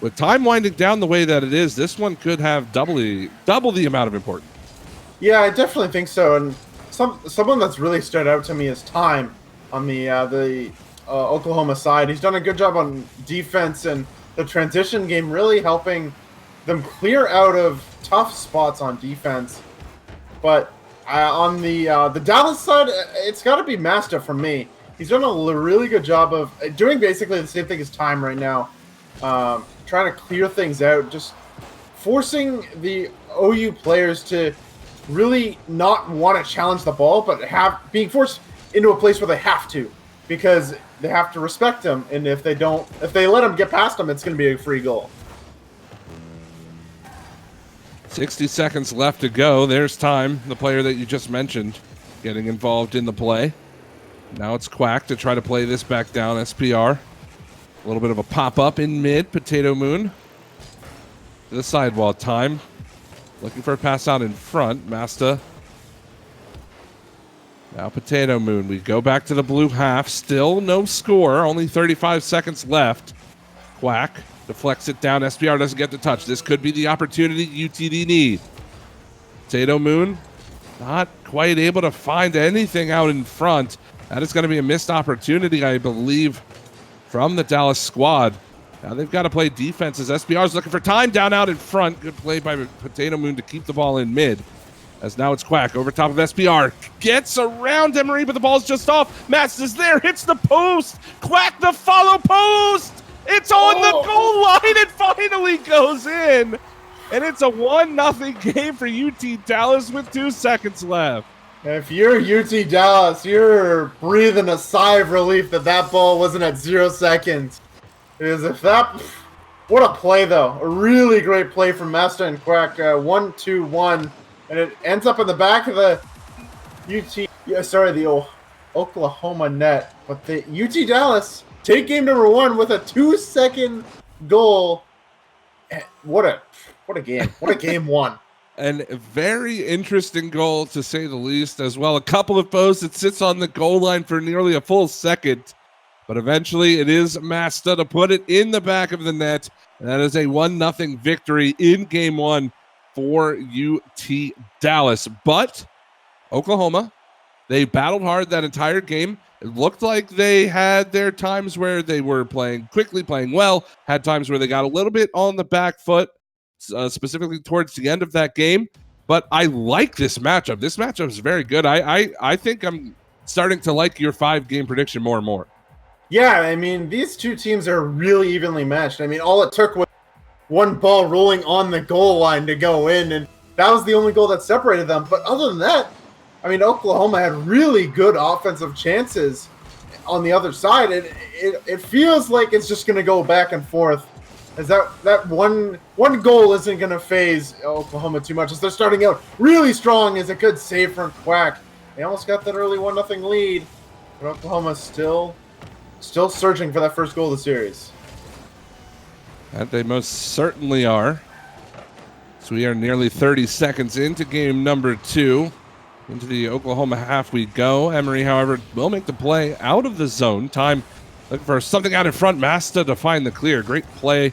with time winding down the way that it is, this one could have double the amount of importance. Yeah, I definitely think so. And someone that's really stood out to me is Time on the Oklahoma side. He's done a good job on defense and the transition game, really helping them clear out of tough spots on defense. But on the Dallas side, it's got to be Masta for me. He's done a really good job of doing basically the same thing as Time right now. Trying to clear things out, just forcing the OU players to really not want to challenge the ball, but being forced into a place where they have to, because they have to respect them. And if they let them get past them, it's going to be a free goal. 60 seconds left to go. There's Time, the player that you just mentioned, getting involved in the play. Now it's Quack to try to play this back down. SPR. A little bit of a pop-up in mid. Potato Moon to the sidewall. Time looking for a pass out in front. Masta. Now Potato Moon. We go back to the blue half. Still no score. Only 35 seconds left. Quack deflects it down. SPR doesn't get the touch. This could be the opportunity UTD need. Potato Moon not quite able to find anything out in front. That is going to be a missed opportunity, I believe, from the Dallas squad. Now they've got to play defense as SPR's looking for Time down out in front. Good play by Potato Moon to keep the ball in mid. As now it's Quack over top of SPR. Gets around Emery, but the ball's just off. Masta's there, hits the post. Quack the follow post. It's on the goal line. It finally goes in. And it's a 1-0 game for UT Dallas with 2 seconds left. If you're UT Dallas, you're breathing a sigh of relief that ball wasn't at 0 seconds. Is if that, what a play though! A really great play from Master and Quack. 1-2-1, and it ends up in the back of the the Oklahoma net. But the UT Dallas take game number 1 with a 2-second goal. What a game! What a game one! And a very interesting goal, to say the least, as well. A couple of posts. It sits on the goal line for nearly a full second. But eventually, it is Masta to put it in the back of the net. And that is a 1-0 victory in game one for UT Dallas. But Oklahoma, they battled hard that entire game. It looked like they had their times where they were playing quickly, playing well, had times where they got a little bit on the back foot, specifically towards the end of that game. But I like this matchup. This matchup is very good. I think I'm starting to like your 5-game prediction more and more. Yeah, I mean, these two teams are really evenly matched. I mean, all it took was one ball rolling on the goal line to go in, and that was the only goal that separated them. But other than that, I mean, Oklahoma had really good offensive chances on the other side. It feels like it's just going to go back and forth, as that one goal isn't going to phase Oklahoma too much, as they're starting out really strong. As a good save from Quack. They almost got that early 1-0 lead, but Oklahoma's still searching for that first goal of the series. That they most certainly are. So we are nearly 30 seconds into game number 2. Into the Oklahoma half we go. Emery, however, will make the play out of the zone. Time looking for something out in front. Masta to find the clear. Great play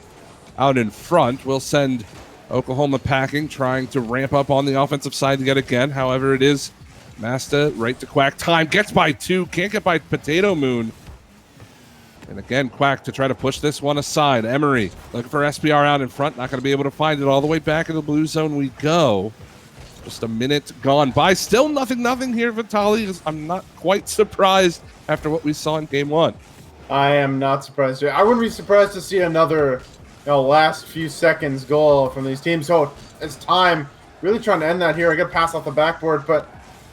out in front. Will send Oklahoma packing, trying to ramp up on the offensive side yet again. However, it is Masta right to Quack. Time gets by 2. Can't get by Potato Moon. And again, Quack to try to push this one aside. Emery looking for SPR out in front. Not going to be able to find it. All the way back in the blue zone we go. Just a minute gone by. Still nothing here, Vitaly. I'm not quite surprised after what we saw in game 1. I am not surprised. I wouldn't be surprised to see another last few seconds goal from these teams. So it's time. Really trying to end that here. I got to pass off the backboard, but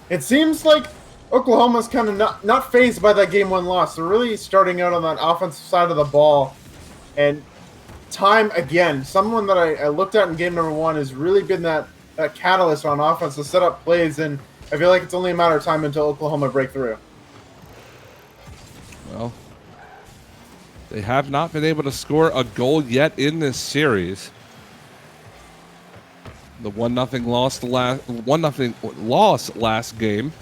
it seems like Oklahoma's kind of not fazed by that game 1 loss. They're really starting out on that offensive side of the ball. And time, again, someone that I looked at in game number 1 has really been that catalyst on offense to set up plays, and I feel like it's only a matter of time until Oklahoma break through. Well, they have not been able to score a goal yet in this series. The 1-0 loss last game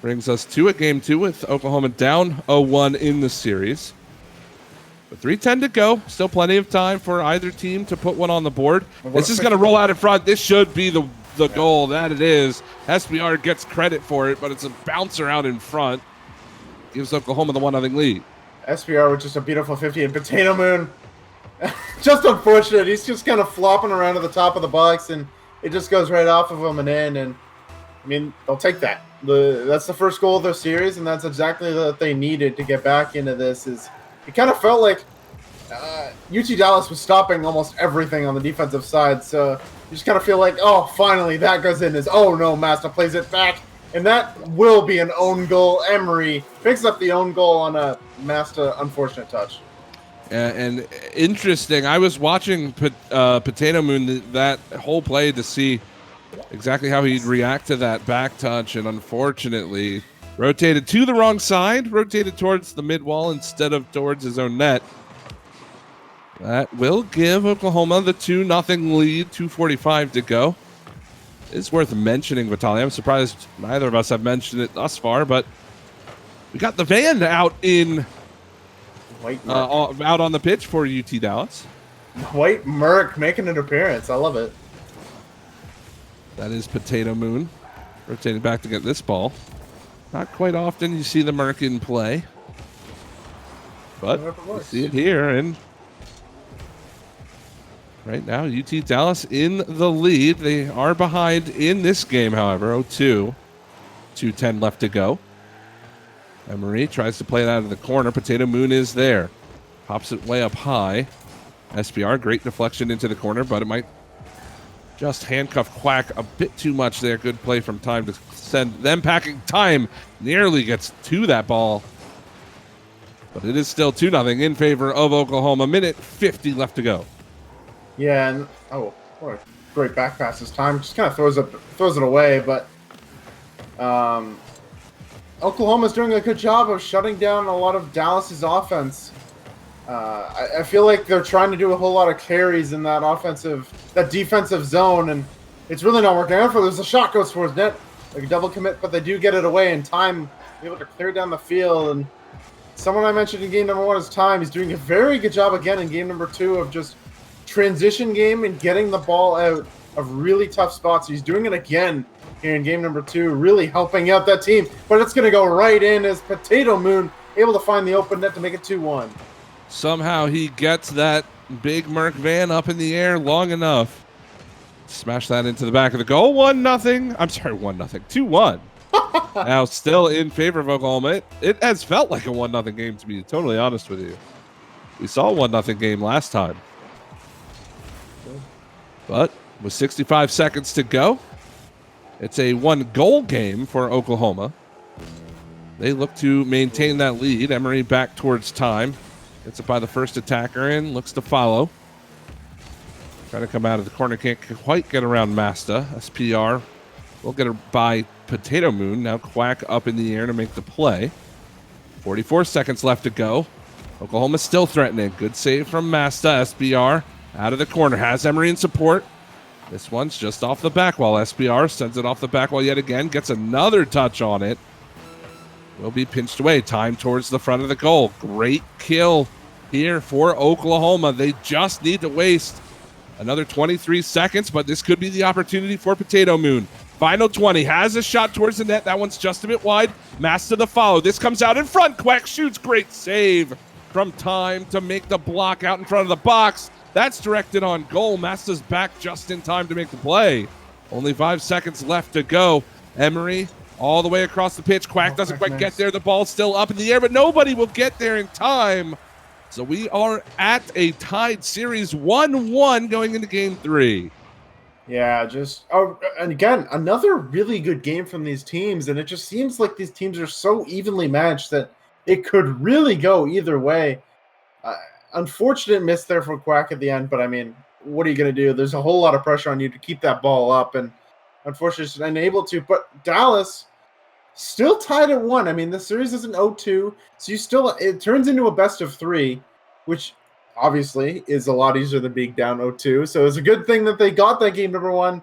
brings us to a game 2 with Oklahoma down 0-1 in the series. With 3:10 to go, still plenty of time for either team to put one on the board. This is going to roll out in front. This should be the goal. That it is. SBR gets credit for it, but it's a bouncer out in front. Gives Oklahoma the 1-0 lead. SBR with just a beautiful 50, and Potato Moon, just unfortunate. He's just kind of flopping around at the top of the box, and it just goes right off of him and in. And I mean, they'll take that. That's the first goal of their series, and that's exactly what they needed to get back into this. It kind of felt like UT Dallas was stopping almost everything on the defensive side, so you just kind of feel like, oh, finally that goes in. Oh no, Masta plays it back, and that will be an own goal. Emery picks up the own goal on a Masta unfortunate touch. And interesting, I was watching Potato Moon that whole play to see exactly how he'd react to that back touch, and unfortunately rotated to the wrong side, rotated towards the mid wall instead of towards his own net. That will give Oklahoma the 2-0 lead, 2:45 to go. It's worth mentioning, Vitaly. I'm surprised neither of us have mentioned it thus far, but we got the van out in out on the pitch for UT Dallas. White Merc making an appearance. I love it. That is Potato Moon rotating back to get this ball. Not quite often you see the Merc in play, but you see it here. And right now, UT Dallas in the lead. They are behind in this game, however, 0-2. 2:10 left to go. Emery tries to play it out of the corner. Potato Moon is there. Pops it way up high. SBR, great deflection into the corner, but it might just handcuff Quack a bit too much there. Good play from Time to send them packing. Time nearly gets to that ball. But it is still 2-0 in favor of Oklahoma. Minute 50 left to go. Yeah, and what a great back pass this time. Just kind of throws it away, but Oklahoma's doing a good job of shutting down a lot of Dallas's offense. I feel like they're trying to do a whole lot of carries in that defensive zone, and it's really not working out for them. There's a shot goes towards net, like a double commit, but they do get it away in time, able to clear down the field. And someone I mentioned in game number 1 is Time. He's doing a very good job again in game number 2 of just transition game and getting the ball out of really tough spots. He's doing it again here in game number 2, really helping out that team. But it's going to go right in as Potato Moon able to find the open net to make it 2-1. Somehow he gets that big Merc van up in the air long enough. Smash that into the back of the goal. 1-0. I'm sorry, 1-0. 2-1. Now still in favor of Oklahoma. It has felt like a 1-0 game, to be totally honest with you. We saw a 1-0 game last time. But with 65 seconds to go, it's a 1-goal game for Oklahoma. They look to maintain that lead. Emery back towards Time. Gets it by the first attacker in. Looks to follow. Trying to come out of the corner. Can't quite get around Masta. SPR will get it by Potato Moon. Now Quack up in the air to make the play. 44 seconds left to go. Oklahoma still threatening. Good save from Masta. SPR out of the corner. Has Emery in support. This one's just off the back wall. SPR sends it off the back wall yet again. Gets another touch on it. Will be pinched away. Time towards the front of the goal. Great kill here for Oklahoma. They just need to waste another 23 seconds, but this could be the opportunity for Potato Moon. Final 20. Has a shot towards the net. That one's just a bit wide. Masta to follow. This comes out in front. Quack shoots. Great save from Time to make the block out in front of the box. That's directed on goal. Masta's back just in time to make the play. Only 5 seconds left to go. Emery all the way across the pitch. Quack doesn't quite get there. The ball's still up in the air, but nobody will get there in time. So we are at a tied series, 1-1 going into game 3. Yeah, and again, another really good game from these teams, and it just seems like these teams are so evenly matched that it could really go either way. Unfortunate miss there for Quack at the end, but I mean, what are you going to do? There's a whole lot of pressure on you to keep that ball up, and unfortunately, she's unable to. But Dallas still tied at 1. I mean, the series is an 0-2, so it turns into a best of 3, which obviously is a lot easier than being down 0-2. So it's a good thing that they got that game number 1.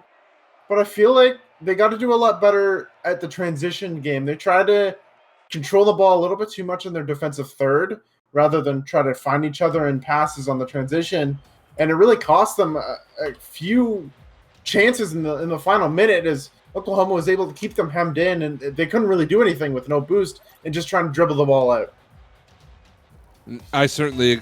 But I feel like they got to do a lot better at the transition game. They tried to control the ball a little bit too much in their defensive third, rather than try to find each other in passes on the transition, and it really cost them a few chances in the final minute as Oklahoma was able to keep them hemmed in, and they couldn't really do anything with no boost and just trying to dribble the ball out. I certainly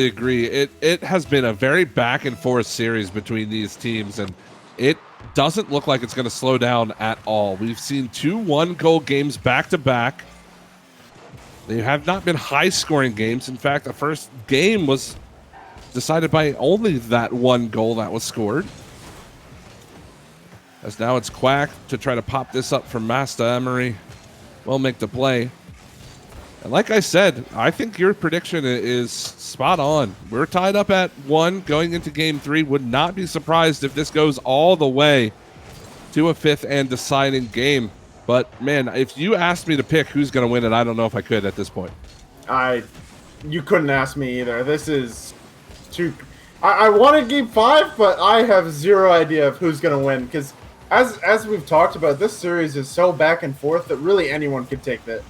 agree. It has been a very back and forth series between these teams, and it doesn't look like it's going to slow down at all. We've seen 2 1-goal games back to back. They have not been high-scoring games. In fact, the first game was decided by only that 1 goal that was scored. As now it's Quack to try to pop this up from Masta. Emery will make the play. And like I said, I think your prediction is spot on. We're tied up at 1 going into game 3. Would not be surprised if this goes all the way to a 5th and deciding game. But, man, if you asked me to pick who's going to win it, I don't know if I could at this point. You couldn't ask me either. This is too... I wanted game 5, but I have zero idea of who's going to win. Because as we've talked about, this series is so back and forth that really anyone could take that.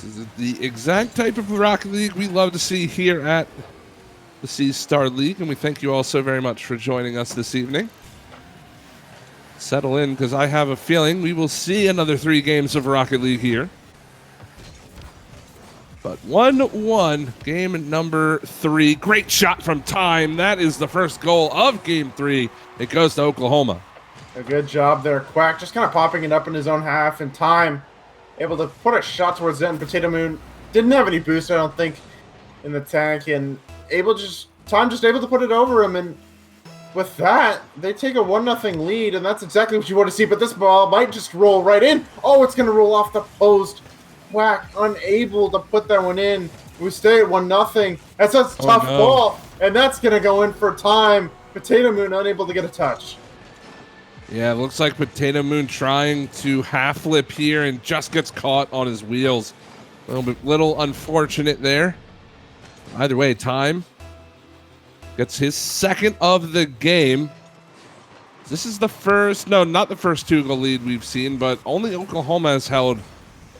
This is the exact type of Rocket League we love to see here at the C-Star League. And we thank you all so very much for joining us this evening. Settle in, because I have a feeling we will see another 3 games of Rocket League here. But 1-1, game number 3. Great shot from Time. That is the first goal of game 3. It goes to Oklahoma. A good job there. Quack just kind of popping it up in his own half, and Time able to put a shot towards it. And Potato Moon didn't have any boost, I don't think, in the tank, and Time just able to put it over him. And with that, they take a 1-0 lead, and that's exactly what you want to see. But this ball might just roll right in. Oh, it's going to roll off the post. Quack unable to put that one in. We stay at 1-0. That's a tough no. ball, and that's going to go in for time. Potato Moon unable to get a touch. Yeah, it looks like Potato Moon trying to half flip here and just gets caught on his wheels. A little unfortunate there. Either way, time gets his second of the game. This is the first, no, not the first 2-goal lead we've seen, but only Oklahoma has held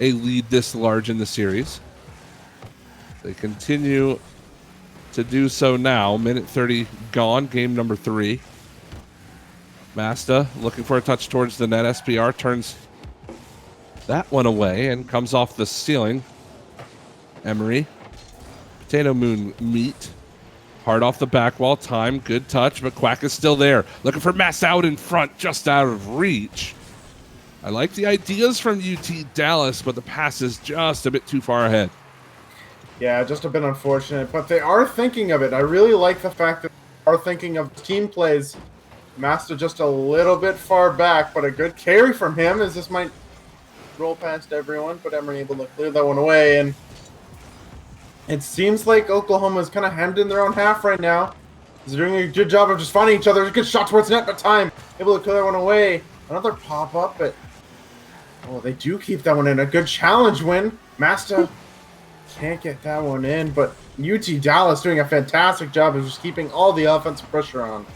a lead this large in the series. They continue to do so now. Minute 30 gone, game number 3. Masta looking for a touch towards the net. SPR turns that one away and comes off the ceiling. Emery. Potato Moon meet. Hard off the back wall. Time. Good touch, but Quack is still there. Looking for Masta out in front, just out of reach. I like the ideas from UT Dallas, but the pass is just a bit too far ahead. Yeah, just a bit unfortunate, but they are thinking of it. I really like the fact that they are thinking of team plays. Masta just a little bit far back, but a good carry from him as this might roll past everyone, but Emery able to clear that one away. And it seems like Oklahoma is kind of hemmed in their own half right now. They're doing a good job of just finding each other. Good shot towards net, but time able to clear that one away. Another pop up, but oh, they do keep that one in. A good challenge win. Masta can't get that one in, but UT Dallas doing a fantastic job of just keeping all the offensive pressure on.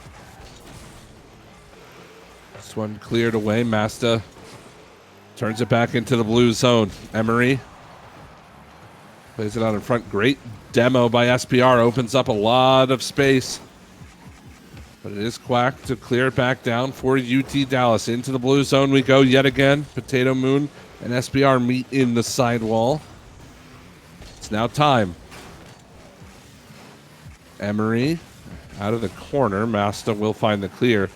This one cleared away. Masta turns it back into the blue zone. Emery plays it out in front. Great demo by SPR. Opens up a lot of space. But it is Quack to clear it back down for UT Dallas. Into the blue zone we go yet again. Potato Moon and SPR meet in the sidewall. It's now time. Emery out of the corner. Masta will find the clear.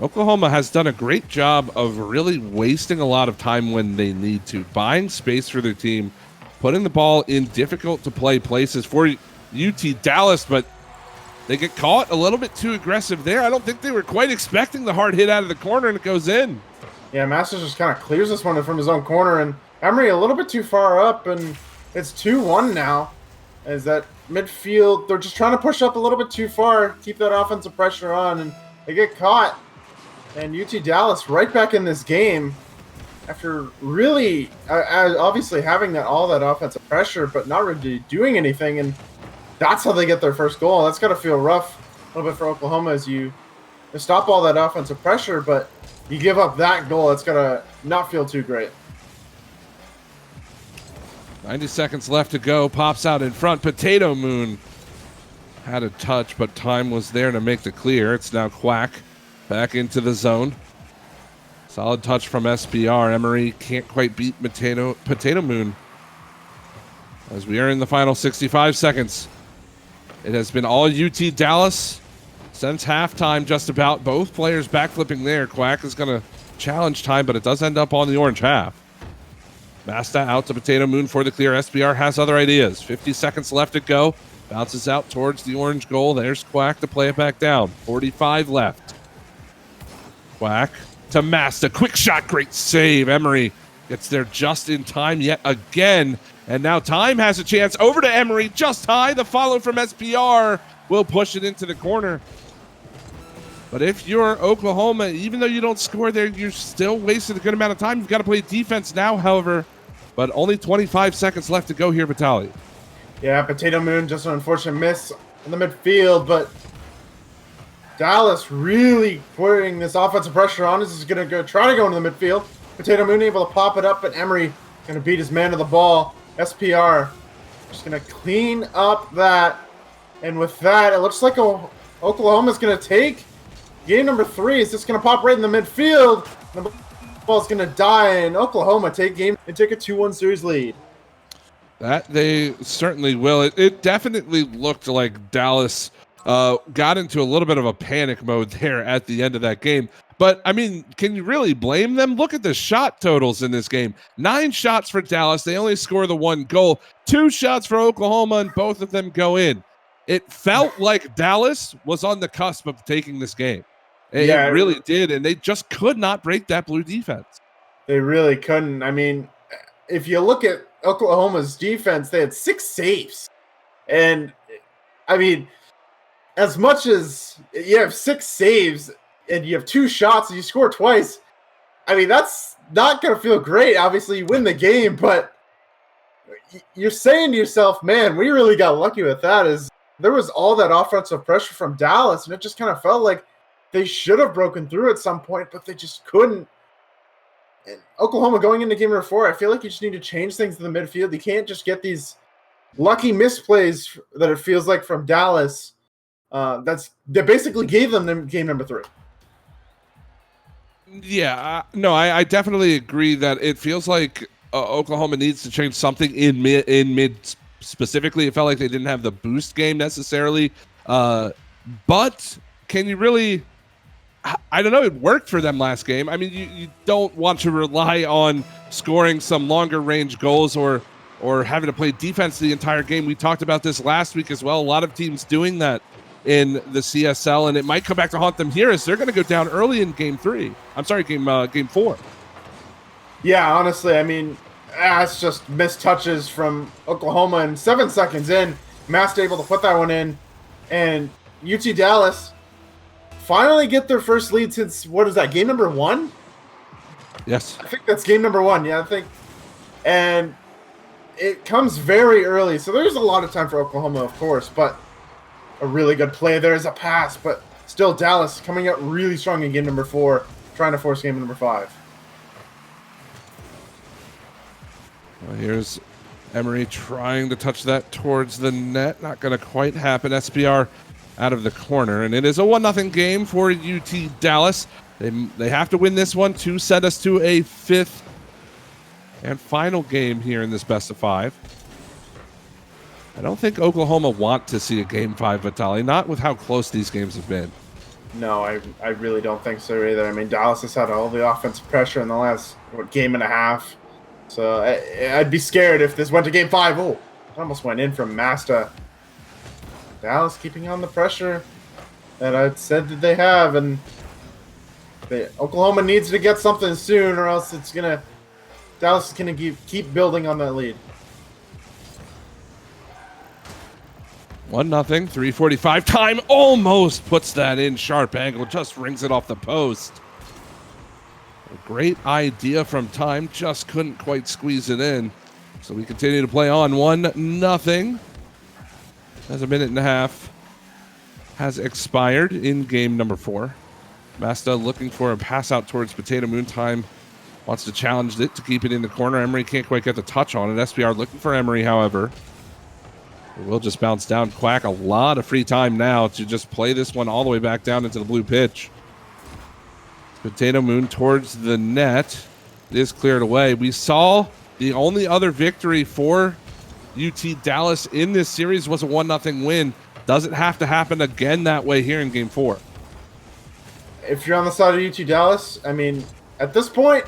Oklahoma has done a great job of really wasting a lot of time when they need to. Buying space for their team. Putting the ball in difficult to play places for UT Dallas, but they get caught a little bit too aggressive there. I don't think they were quite expecting the hard hit out of the corner, and it goes in. Yeah, Masters just kind of clears this one from his own corner, and Emery a little bit too far up, and it's 2-1 now. As that midfield, they're just trying to push up a little bit too far, keep that offensive pressure on, and they get caught. And UT Dallas right back in this game after really obviously having all that offensive pressure, but not really doing anything, and that's how they get their first goal. That's got to feel rough a little bit for Oklahoma as you stop all that offensive pressure, but you give up that goal. It's got to not feel too great. 90 seconds left to go. Pops out in front. Potato Moon had a touch, but time was there to make the clear. It's now Quack back into the zone. Solid touch from SPR. Emery can't quite beat Potato Moon. As we are in the final 65 seconds. It has been all UT Dallas since halftime, just about. Both players backflipping there. Quack is going to challenge time, but it does end up on the orange half. Masta out to Potato Moon for the clear. SPR has other ideas. 50 seconds left to go. Bounces out towards the orange goal. There's Quack to play it back down. 45 left. Quack to Masta. Quick shot. Great save. Emery gets there just in time yet again. And now time has a chance. Over to Emery. Just high. The follow from SPR will push it into the corner. But if you're Oklahoma, even though you don't score there, you're still wasting a good amount of time. You've got to play defense now, however. But only 25 seconds left to go here, Vitaly. Yeah, Potato Moon, just an unfortunate miss in the midfield, but Dallas really putting this offensive pressure on. This is going to try to go into the midfield. Potato Moon able to pop it up, but Emery going to beat his man to the ball. SPR just going to clean up that. And with that, it looks like Oklahoma's going to take game number 3. Is just going to pop right in the midfield. The ball's going to die, and Oklahoma take a 2-1 series lead. That they certainly will. It definitely looked like Dallas got into a little bit of a panic mode there at the end of that game. But, I mean, can you really blame them? Look at the shot totals in this game. 9 shots for Dallas. They only score the 1 goal. 2 shots for Oklahoma, and both of them go in. It felt like Dallas was on the cusp of taking this game. It really did, and they just could not break that blue defense. They really couldn't. I mean, if you look at Oklahoma's defense, they had 6 saves. And I mean, as much as you have 6 saves and you have 2 shots and you score twice, I mean, that's not going to feel great. Obviously, you win the game, but you're saying to yourself, man, we really got lucky with that. Is there was all that offensive pressure from Dallas, and it just kind of felt like they should have broken through at some point, but they just couldn't. And Oklahoma going into game number 4, I feel like you just need to change things in the midfield. You can't just get these lucky misplays that it feels like from Dallas. That basically gave them game number 3. Yeah, no, I definitely agree that it feels like Oklahoma needs to change something in mid specifically. It felt like they didn't have the boost game necessarily, but can you really? I don't know. It worked for them last game. I mean, you don't want to rely on scoring some longer range goals or having to play defense the entire game. We talked about this last week as well. A lot of teams doing that in the CSL, and it might come back to haunt them here as they're going to go down early in game 4. Yeah, honestly, I mean, it's just missed touches from Oklahoma, and 7 seconds in, Mast able to put that one in, and UT Dallas finally get their first lead since, what is that, game number 1? Yes. I think that's game number 1, yeah, I think. And it comes very early, so there's a lot of time for Oklahoma, of course, but a really good play. There's a pass, but still Dallas coming out really strong in game number 4, trying to force game number 5. Well, here's Emery trying to touch that towards the net. Not going to quite happen. SPR out of the corner, and it is a 1-0 game for UT Dallas. They have to win this one to send us to a 5th and final game here in this best of 5. I don't think Oklahoma want to see a game 5, Vitaly, not with how close these games have been. No, I really don't think so either. I mean, Dallas has had all the offensive pressure in the last game and a half. So I'd be scared if this went to game 5. Oh, it almost went in from Masta. Dallas keeping on the pressure that I said that they have, and Oklahoma needs to get something soon, or else Dallas is gonna keep building on that lead. 1-0, 3:45 time, almost puts that in, sharp angle, just rings it off the post. A great idea from Time, just couldn't quite squeeze it in. So we continue to play on, 1-0. As a minute and a half has expired in game number 4. Masta looking for a pass out towards Potato Moon. Time wants to challenge it to keep it in the corner. Emery can't quite get the touch on it. SPR looking for Emery, however. It will just bounce down. Quack, a lot of free time now to just play this one all the way back down into the blue pitch. Potato Moon towards the net. It is cleared away. We saw the only other victory for UT Dallas in this series was a 1-0 win. Does it have to happen again that way here in game 4? If you're on the side of UT Dallas, I mean, at this point,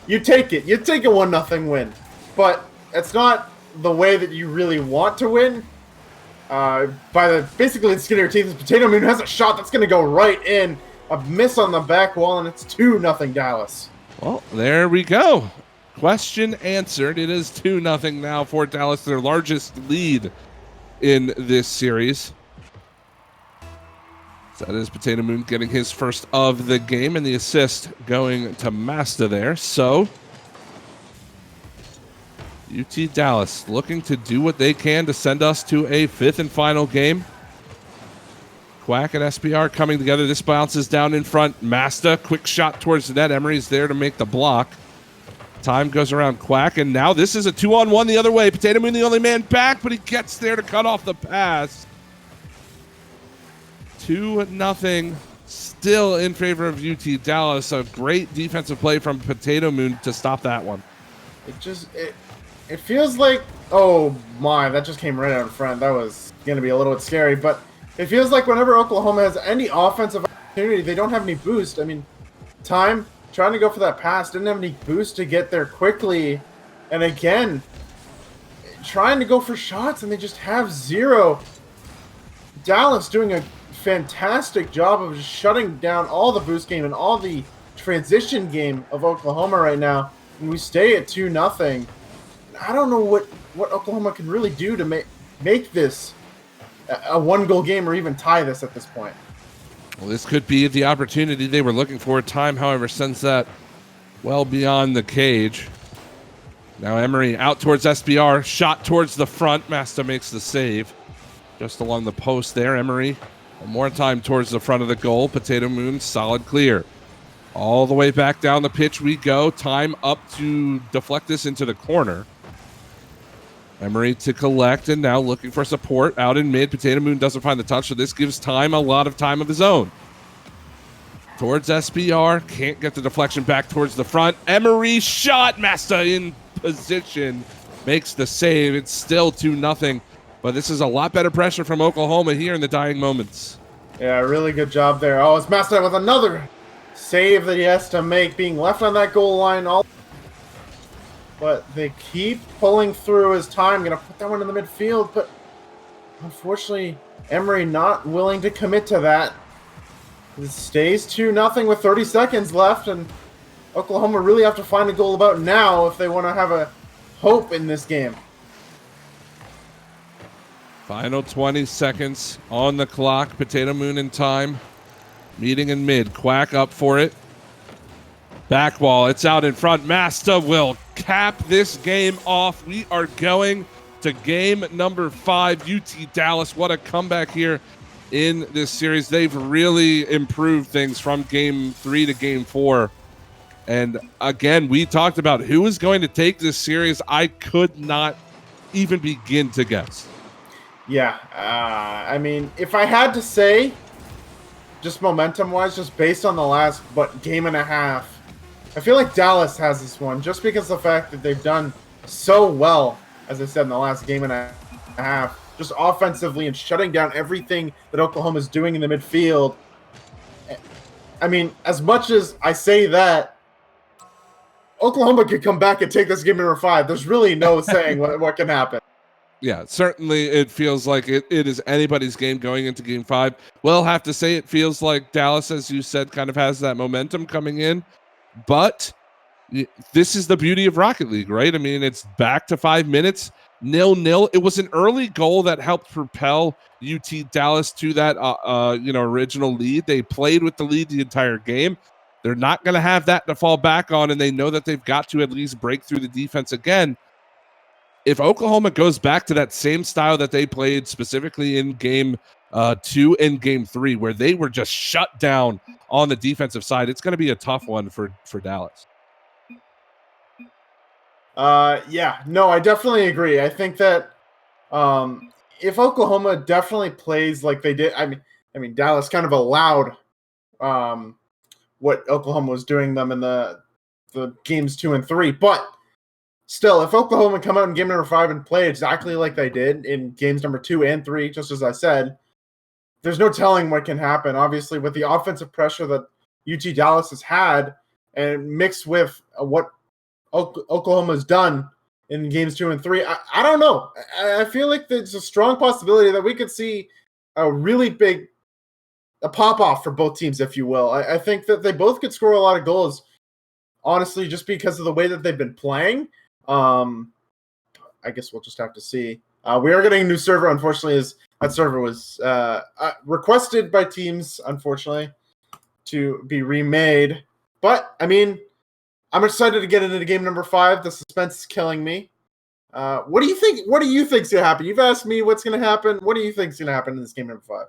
you take it. You take a 1-0 win. But it's not the way that you really want to win. Basically, the skin of your teeth, Potato Moon has a shot that's going to go right in. A miss on the back wall, and it's 2-0 Dallas. Well, there we go. Question answered. It is 2-0 now for Dallas, their largest lead in this series. So that is Potato Moon getting his first of the game, and the assist going to Masta there. So UT Dallas looking to do what they can to send us to a 5th and final game. Quack and SPR coming together. This bounces down in front. Masta, quick shot towards the net. Emery's there to make the block. Time goes around Quack, and now this is a 2-on-1 the other way. Potato Moon the only man back, but he gets there to cut off the pass. 2-0 still in favor of UT Dallas. A great defensive play from Potato Moon to stop that one. It feels like, oh my, that just came right out in front. That was going to be a little bit scary, but it feels like whenever Oklahoma has any offensive opportunity, they don't have any boost. I mean, Time trying to go for that pass, didn't have any boost to get there quickly. And again, trying to go for shots, and they just have 0. Dallas doing a fantastic job of just shutting down all the boost game and all the transition game of Oklahoma right now. And we stay at 2-0. I don't know what Oklahoma can really do to make this a 1-goal game or even tie this at this point. Well, this could be the opportunity they were looking for. Time, however, sends that well beyond the cage. Now Emery out towards SBR, shot towards the front. Masta makes the save just along the post there. Emery one more time towards the front of the goal. Potato Moon, solid clear. All the way back down the pitch we go. Time up to deflect this into the corner. Emery to collect and now looking for support out in mid. Potato Moon doesn't find the touch, so this gives Time a lot of time of his own. Towards SBR, can't get the deflection back towards the front. Emery shot, Masta in position, makes the save. It's still 2-0, but this is a lot better pressure from Oklahoma here in the dying moments. Yeah, really good job there. Oh, it's Masta with another save that he has to make, being left on that goal line all. But they keep pulling through his time. Gonna put that one in the midfield, but unfortunately, Emery not willing to commit to that. It stays 2-0 with 30 seconds left, and Oklahoma really have to find a goal about now if they want to have a hope in this game. Final 20 seconds on the clock. Potato Moon in Time. Meeting in mid. Quack up for it. Back wall. It's out in front. Masta will cap this game off. We are going to game number 5. UT Dallas. What a comeback here in this series. They've really improved things from game 3 to game 4. And again, we talked about who is going to take this series. I could not even begin to guess. Yeah, I mean, if I had to say, just momentum-wise, just based on the last, game and a half, I feel like Dallas has this one, just because of the fact that they've done so well, as I said, in the last game and a half, just offensively and shutting down everything that Oklahoma's doing in the midfield. I mean, as much as I say that, Oklahoma could come back and take this game number 5. There's really no saying what can happen. Yeah, certainly it feels like it is anybody's game going into game 5. We'll have to say it feels like Dallas, as you said, kind of has that momentum coming in. But this is the beauty of Rocket League, right? I mean, it's back to 5 minutes, 0-0. It was an early goal that helped propel UT Dallas to that original lead. They played with the lead the entire game. They're not going to have that to fall back on, and they know that they've got to at least break through the defense again. If Oklahoma goes back to that same style that they played specifically in game 2 and game 3, where they were just shut down on the defensive side, it's going to be a tough one for Dallas. Yeah, no, I definitely agree. I think that if Oklahoma definitely plays like they did, I mean, Dallas kind of allowed what Oklahoma was doing them in the games 2 and 3, but still, if Oklahoma come out in game number 5 and play exactly like they did in games number 2 and 3, just as I said, there's no telling what can happen. Obviously, with the offensive pressure that UT Dallas has had, and mixed with what Oklahoma's done in games 2 and 3, I don't know. I feel like there's a strong possibility that we could see a really big pop-off for both teams, if you will. I think that they both could score a lot of goals, honestly, just because of the way that they've been playing. I guess we'll just have to see. We are getting a new server, unfortunately, as that server was requested by teams, unfortunately, to be remade. But, I mean, I'm excited to get into game number 5. The suspense is killing me. What do you think? What do you think's going to happen? You've asked me what's going to happen. What do you think's going to happen in this game number 5?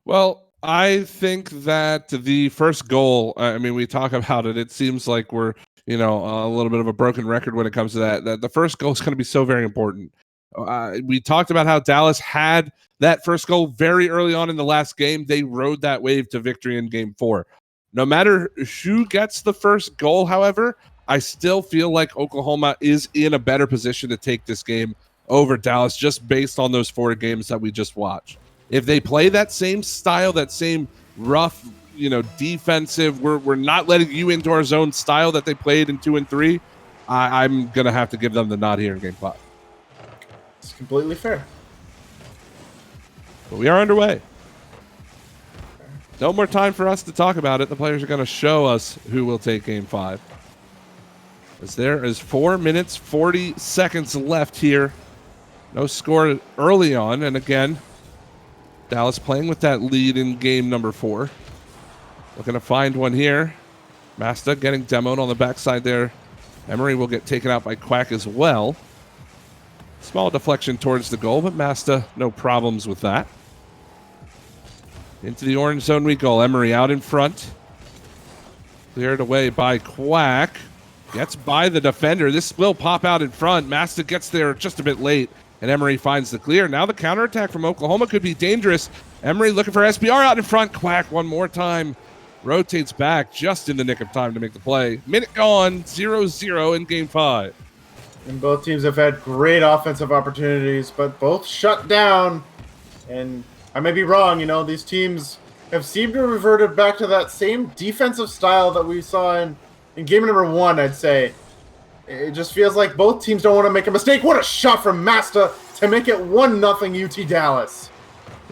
Well, I think that the first goal, I mean, we talk about it. It seems like we're, a little bit of a broken record when it comes to that the first goal is going to be so very important. We talked about how Dallas had that first goal very early on in the last game. They rode that wave to victory in game 4. No matter who gets the first goal, however, I still feel like Oklahoma is in a better position to take this game over Dallas just based on those 4 games that we just watched. If they play that same style, that same rough, defensive, we're not letting you into our zone style that they played in 2 and 3, I'm going to have to give them the nod here in game 5. It's completely fair. But we are underway. No more time for us to talk about it. The players are going to show us who will take game 5. as there is 4 minutes, 40 seconds left here. No score early on, and again, Dallas playing with that lead in game number 4. Looking to find one here. Masta getting demoed on the backside there. Emery will get taken out by Quack as well. Small deflection towards the goal, but Masta, no problems with that. Into the orange zone we go. Emery out in front. Cleared away by Quack. Gets by the defender. This will pop out in front. Masta gets there just a bit late, and Emery finds the clear. Now the counterattack from Oklahoma could be dangerous. Emery looking for SBR out in front. Quack one more time. Rotates back just in the nick of time to make the play. Minute gone, 0-0 in game 5. And both teams have had great offensive opportunities, but both shut down. And I may be wrong, you know, these teams have seemed to have reverted back to that same defensive style that we saw in game number 1, I'd say. It just feels like both teams don't want to make a mistake. What a shot from Masta to make it 1-0 UT Dallas.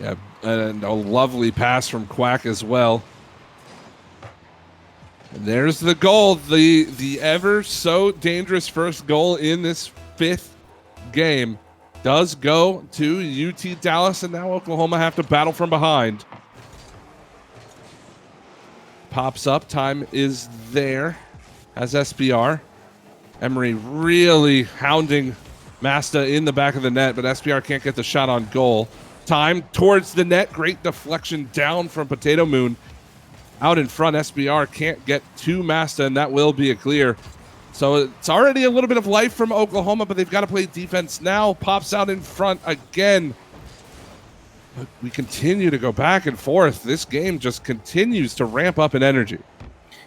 Yeah, and a lovely pass from Quack as well. And there's the goal, the ever so dangerous first goal in this 5th game does go to UT Dallas, and now Oklahoma have to battle from behind. Pops up, time is there as SBR. Emery really hounding Masta in the back of the net, but SBR can't get the shot on goal. Time towards the net, great deflection down from Potato Moon. Out in front, SBR can't get to Masta, and that will be a clear. So it's already a little bit of life from Oklahoma, but they've got to play defense now. Pops out in front again. But we continue to go back and forth. This game just continues to ramp up in energy.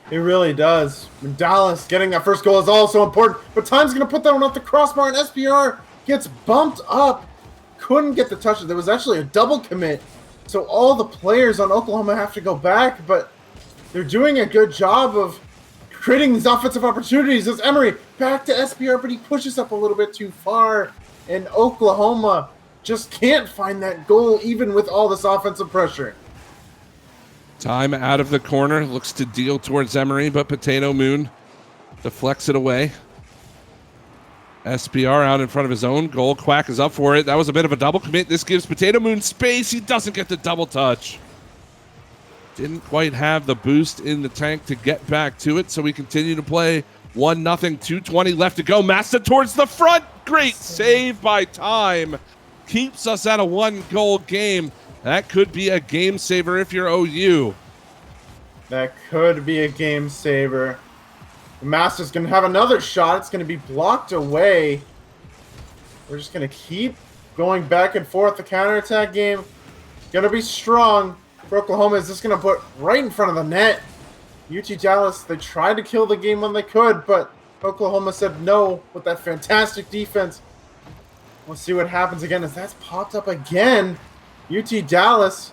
It really does. And Dallas getting that first goal is also important, but Time's going to put that one off the crossbar, and SBR gets bumped up. Couldn't get the touch. There was actually a double commit, so all the players on Oklahoma have to go back, but they're doing a good job of creating these offensive opportunities. As Emery back to SBR, but he pushes up a little bit too far, and Oklahoma just can't find that goal even with all this offensive pressure. Time out of the corner, looks to deal towards Emery, but Potato Moon deflects it away. SBR out in front of his own goal. Quack is up for it. That was a bit of a double commit. This gives Potato Moon space. He doesn't get the double touch. Didn't quite have the boost in the tank to get back to it, so we continue to play 1-0, 2:20 left to go. Masta towards the front. Great save by Time. Keeps us at a 1-goal game. That could be a game saver if you're OU. That could be a game saver. Masta's going to have another shot. It's going to be blocked away. We're just going to keep going back and forth. The counterattack game going to be strong. For Oklahoma, is this going to put right in front of the net? UT Dallas, they tried to kill the game when they could, but Oklahoma said no with that fantastic defense. We'll see what happens again as that's popped up again. UT Dallas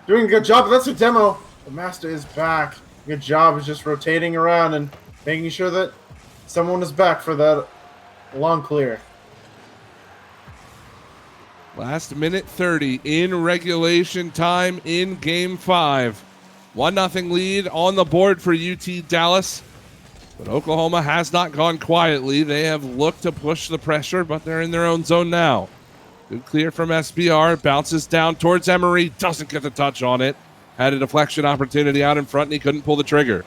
doing a good job. That's a demo. The Master is back. Good job is just rotating around and making sure that someone is back for that long clear. Last minute 30 in regulation time in game 5. 1-0 lead on the board for UT Dallas. But Oklahoma has not gone quietly. They have looked to push the pressure, but they're in their own zone now. Good clear from SBR. Bounces down towards Emery. Doesn't get the touch on it. Had a deflection opportunity out in front, and he couldn't pull the trigger.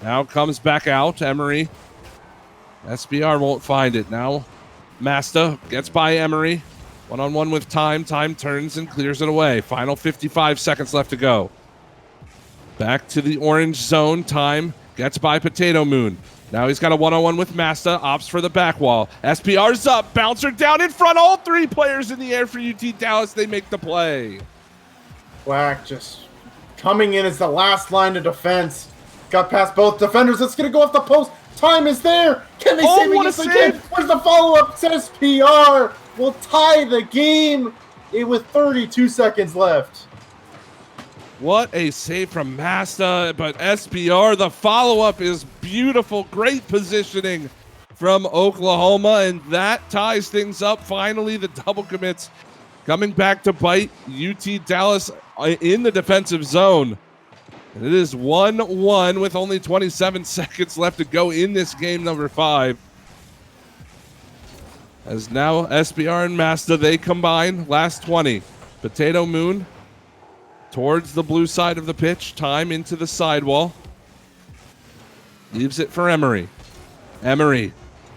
Now comes back out. Emery. SBR won't find it. Now Masta gets by Emery. One-on-one with Time. Time turns and clears it away. Final 55 seconds left to go. Back to the orange zone. Time gets by Potato Moon. Now he's got a one-on-one with Masta. Opts for the back wall. SPR's up. Bouncer down in front. All 3 players in the air for UT Dallas. They make the play. Quack just coming in as the last line of defense. Got past both defenders. It's going to go off the post. Time is there. Can they save it? Yes, they can. Where's the follow-up? Says SPR will tie the game with 32 seconds left. What a save from Masta, but SBR, the follow-up is beautiful. Great positioning from Oklahoma, and that ties things up. Finally, the double commits coming back to bite UT Dallas in the defensive zone. And it is 1-1 with only 27 seconds left to go in this game number 5. As now SBR and Masta, they combine. Last 20. Potato Moon towards the blue side of the pitch. Time into the sidewall. Leaves it for Emery. Emery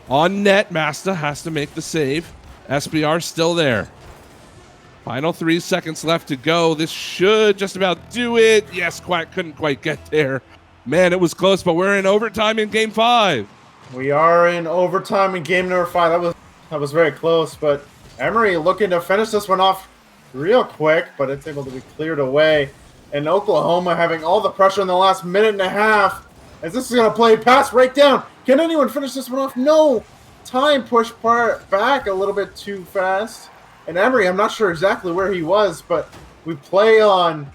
on net. Masta has to make the save. SBR still there. Final 3 seconds left to go. This should just about do it. Yes, Quack couldn't quite get there. Man, it was close, but we're in overtime in game 5. We are in overtime in game number 5. That was very close, but Emery looking to finish this one off real quick, but it's able to be cleared away. And Oklahoma having all the pressure in the last minute and a half. As this is going to play pass right down. Can anyone finish this one off? No. Time pushed back a little bit too fast. And Emery, I'm not sure exactly where he was, but we play on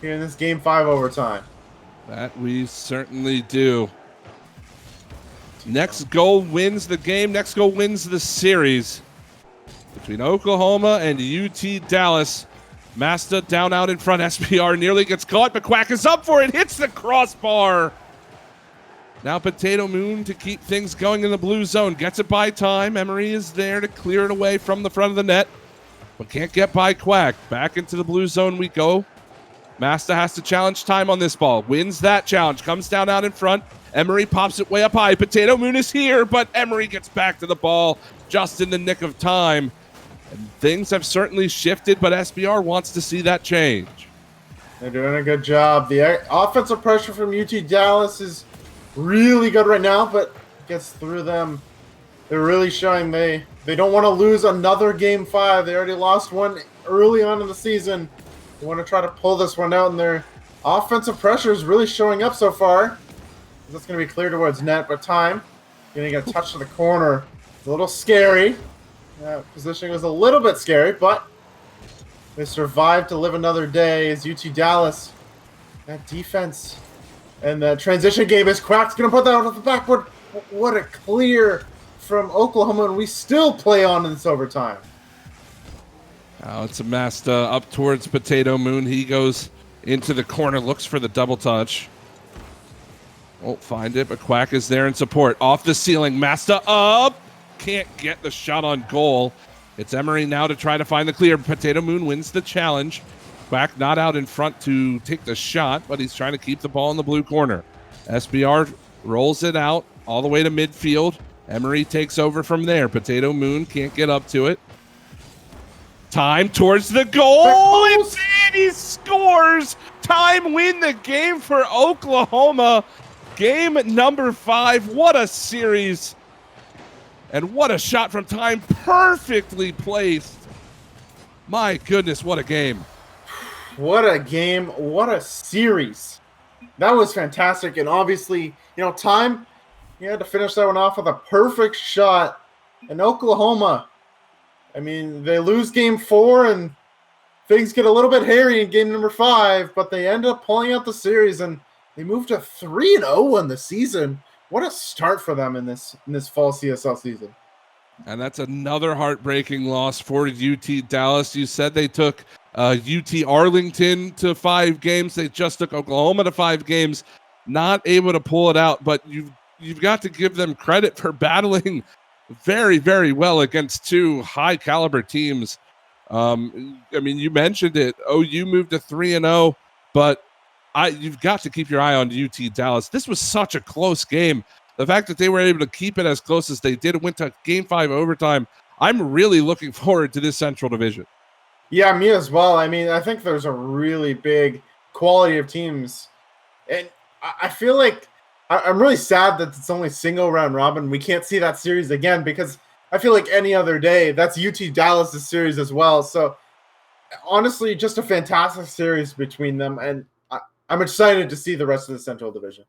here in this game 5 overtime. That we certainly do. Next goal wins the game. Next goal wins the series between Oklahoma and UT Dallas. Masta down out in front. SPR nearly gets caught, but Quack is up for it. Hits the crossbar. Now Potato Moon to keep things going in the blue zone. Gets it by Time. Emery is there to clear it away from the front of the net, but can't get by Quack. Back into the blue zone we go. Masta has to challenge Time on this ball. Wins that challenge. Comes down out in front. Emery pops it way up high. Potato Moon is here, but Emery gets back to the ball just in the nick of time. And things have certainly shifted, but SBR wants to see that change. They're doing a good job. The offensive pressure from UT Dallas is really good right now, but gets through them. They're really showing they don't want to lose another game 5. They already lost one early on in the season. They want to try to pull this one out, and their offensive pressure is really showing up so far. That's going to be clear towards net, but Time getting a touch to the corner. It's a little scary. Positioning was a little bit scary, but they survived to live another day as UT Dallas. That defense and the transition game is Quack's going to put that on the backboard. What a clear from Oklahoma, and we still play on in this overtime. Now it's a Masta up towards Potato Moon. He goes into the corner, looks for the double touch. Won't find it, but Quack is there in support. Off the ceiling, Masta up. Can't get the shot on goal. It's Emery now to try to find the clear. Potato Moon wins the challenge. Quack not out in front to take the shot, but he's trying to keep the ball in the blue corner. SBR rolls it out all the way to midfield. Emery takes over from there. Potato Moon can't get up to it. Time towards the goal. He scores. Time win the game for Oklahoma. Game number 5. What a series. And what a shot from Time. Perfectly placed. My goodness, what a game. What a game. What a series. That was fantastic. And obviously, Time, you had to finish that one off with a perfect shot. And Oklahoma, I mean, they lose game 4 and things get a little bit hairy in game number 5, but they end up pulling out the series and they moved to 3-0 in the season. What a start for them in this fall CSL season. And that's another heartbreaking loss for UT Dallas. You said they took UT Arlington to 5 games. They just took Oklahoma to 5 games. Not able to pull it out, but you've got to give them credit for battling very, very well against 2 high-caliber teams. I mean, you mentioned it. OU moved to 3-0, but you've got to keep your eye on UT Dallas. This was such a close game. The fact that they were able to keep it as close as they did, it went to game 5 overtime. I'm really looking forward to this Central Division. Yeah, me as well. I mean, I think there's a really big quality of teams. And I feel like I'm really sad that it's only single round robin. We can't see that series again because I feel like any other day, that's UT Dallas' series as well. So honestly, just a fantastic series between them. And I'm excited to see the rest of the Central Division.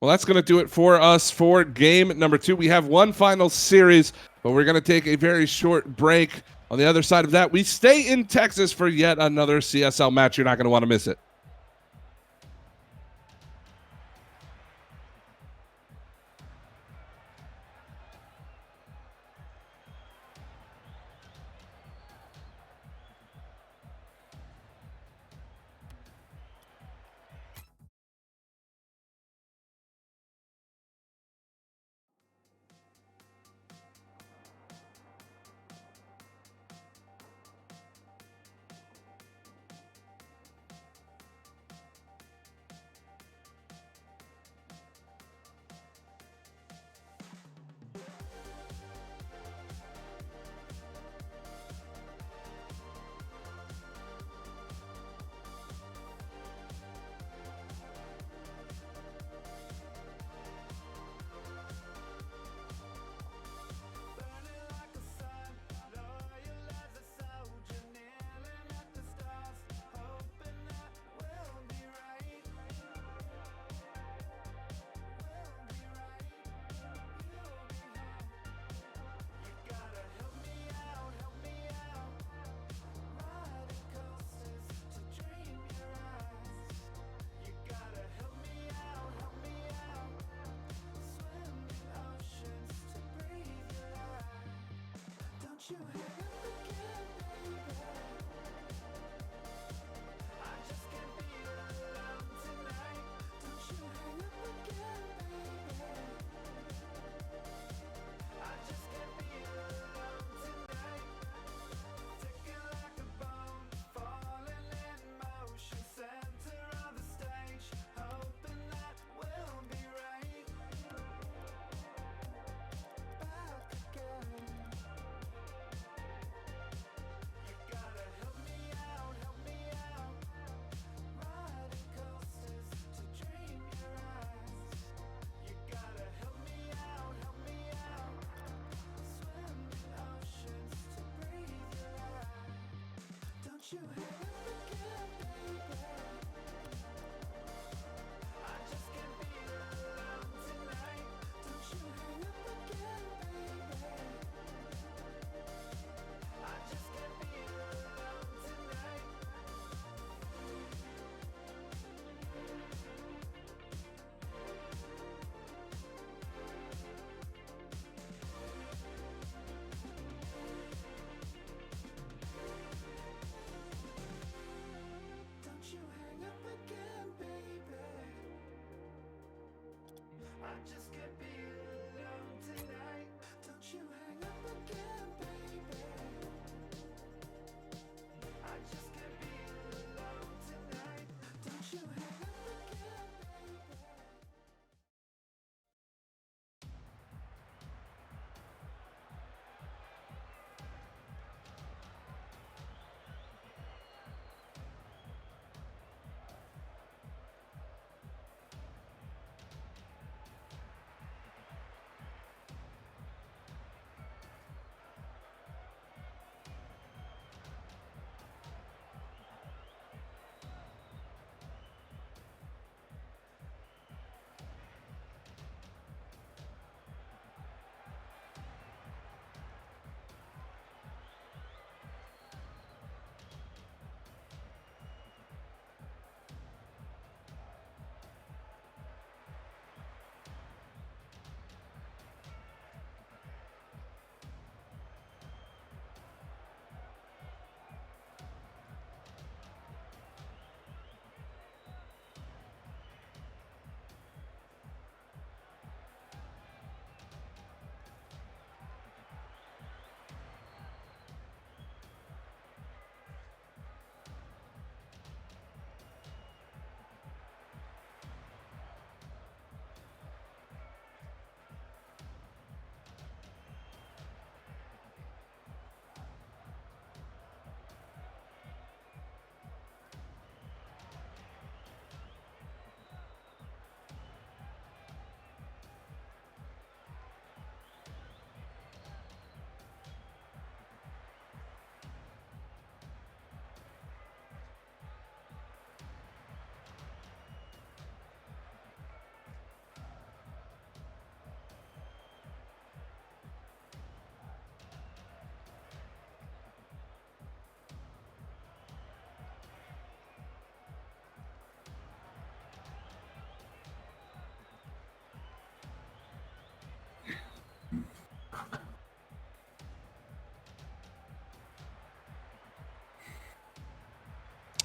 Well, that's going to do it for us for game number 2. We have one final series, but we're going to take a very short break. On the other side of that, we stay in Texas for yet another CSL match. You're not going to want to miss it.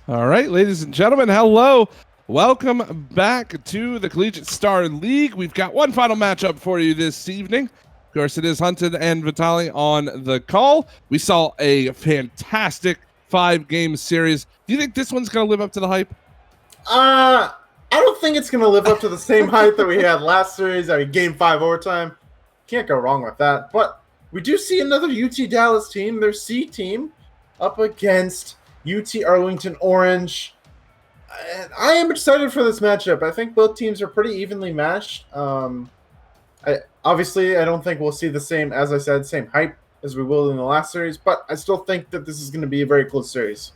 All right, ladies and gentlemen, hello. Welcome back to the Collegiate Star League. We've got one final matchup for you this evening. Of course, it is Hunted and Vitali on the call. We saw a fantastic 5-game series. Do you think this one's going to live up to the hype? I don't think it's going to live up to the same hype that we had last series. I mean, Game 5 overtime. Can't go wrong with that. But we do see another UT Dallas team, their C team, up against UT Arlington Orange. And I am excited for this matchup. I think both teams are pretty evenly matched. Obviously, I don't think we'll see the same, as I said, same hype as we will in the last series, but I still think that this is going to be a very close series.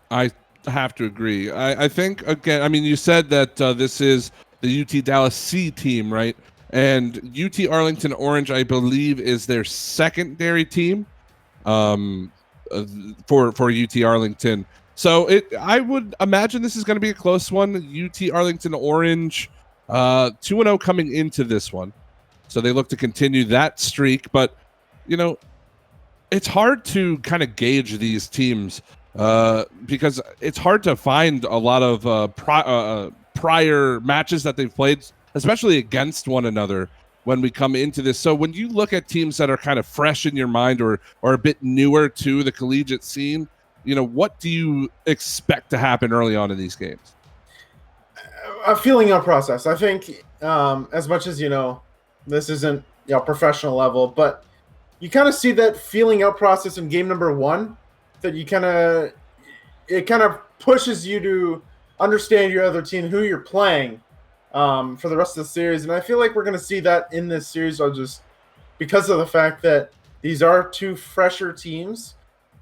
I have to agree. I think, again, I mean, you said that this is the UT Dallas C team, right? And UT Arlington Orange, I believe, is their secondary team for UT Arlington. So I would imagine this is going to be a close one. UT Arlington Orange 2-0 coming into this one. So they look to continue that streak. But, you know, it's hard to kind of gauge these teams because it's hard to find a lot of prior matches that they've played, especially against one another when we come into this. So when you look at teams that are kind of fresh in your mind or a bit newer to the collegiate scene, what do you expect to happen early on in these games? A feeling out process. I think as much as this isn't professional level, but you kind of see that feeling out process in game number 1. That it kind of pushes you to understand your other team, who you're playing for the rest of the series, and I feel like we're going to see that in this series, just because of the fact that these are 2 fresher teams.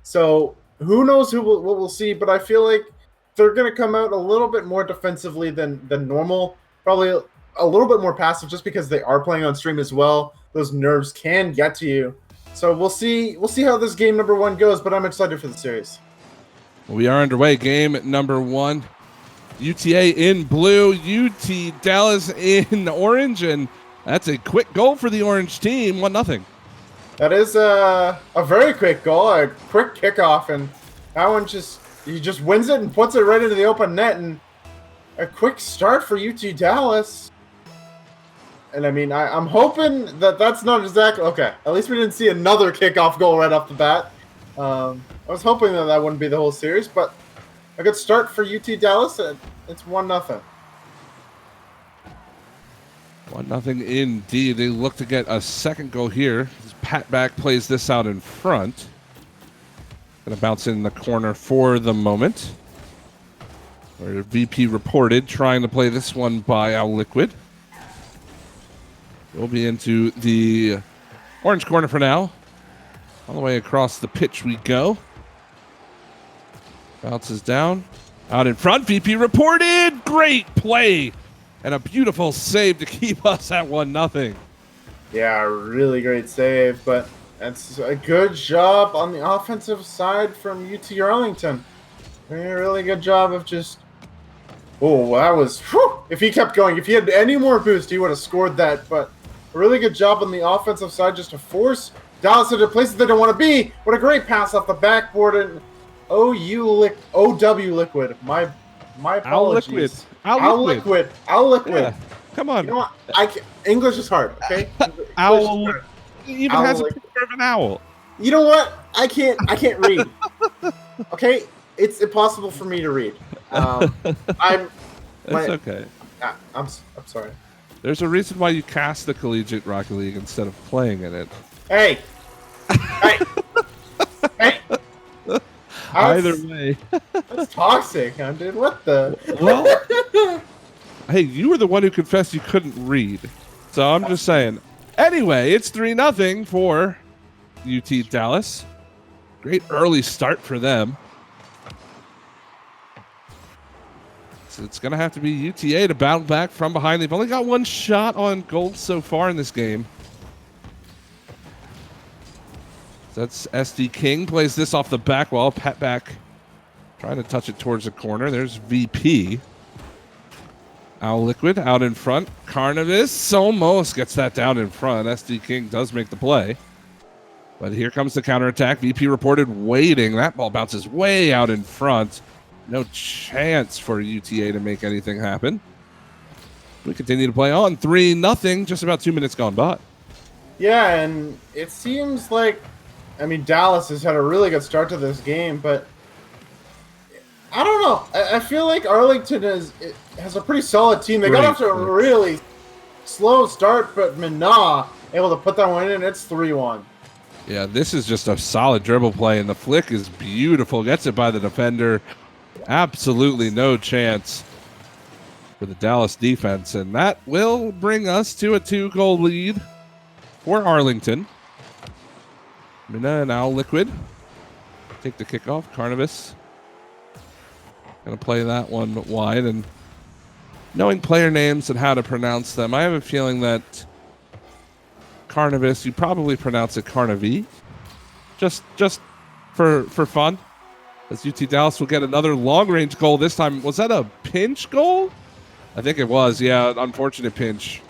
So who knows what we'll see, but I feel like they're going to come out a little bit more defensively than normal, probably a little bit more passive, just because they are playing on stream as well. Those nerves can get to you. So we'll see how this game number 1 goes, but I'm excited for the series. We are underway. Game number 1. UTA in blue, UT Dallas in orange, and that's a quick goal for the orange team, 1-0. That is a very quick goal, a quick kickoff, and that one he just wins it and puts it right into the open net, and a quick start for UT Dallas. And I mean, I'm hoping that's not exactly okay. At least we didn't see another kickoff goal right off the bat. I was hoping that wouldn't be the whole series, but a good start for UT Dallas. It's 1-0. 1-0 indeed. They look to get a second goal here. Pat back plays this out in front. Going to bounce in the corner for the moment. Where VP reported trying to play this one by Al Liquid. We'll be into the orange corner for now. All the way across the pitch we go. Bounces down. Out in front, VP reported. Great play. And a beautiful save to keep us at 1-0. Yeah, really great save, but that's a good job on the offensive side from UT Arlington. Really good job of just... Oh, that was... Whew, if he kept going, if he had any more boost, he would have scored that, but a really good job on the offensive side just to force Dallas into places they don't want to be. What a great pass off the backboard, and OW Liquid. My apologies. Al Liquid. Yeah, come on. You know what? English is hard, okay? Owl even has a picture of an owl. You know what? I can't read. Okay? It's impossible for me to read. It's okay. I'm sorry. There's a reason why you cast the Collegiate Rocket League instead of playing in it. Hey! Hey! Either way. That's toxic, huh, dude? What the? Well, hey, you were the one who confessed you couldn't read. So I'm just saying. Anyway, it's 3-0 for UT Dallas. Great early start for them. So it's going to have to be UTA to battle back from behind. They've only got 1 shot on goal so far in this game. That's SD King, plays this off the back wall. Pat back, trying to touch it towards the corner. There's VP. Owl Liquid out in front. Carnivis almost gets that down in front. SD King does make the play. But here comes the counterattack. VP reported waiting. That ball bounces way out in front. No chance for UTA to make anything happen. We continue to play on. 3-0, just about 2 minutes gone by. Yeah, and it seems like, I mean, Dallas has had a really good start to this game, but I don't know. I feel like Arlington has a pretty solid team. They got off to a really slow start, but Minna able to put that one in. It's 3-1. Yeah, this is just a solid dribble play, and the flick is beautiful. Gets it by the defender. Absolutely no chance for the Dallas defense, and that will bring us to a 2-goal lead for Arlington. Minna and Owl Liquid take the kickoff. Carnivis going to play that one wide, and knowing player names and how to pronounce them, I have a feeling that Carnivis, you probably pronounce it Carnavi, just for fun. As UT Dallas will get another long-range goal this time. Was that a pinch goal? I think it was, yeah. Unfortunate pinch.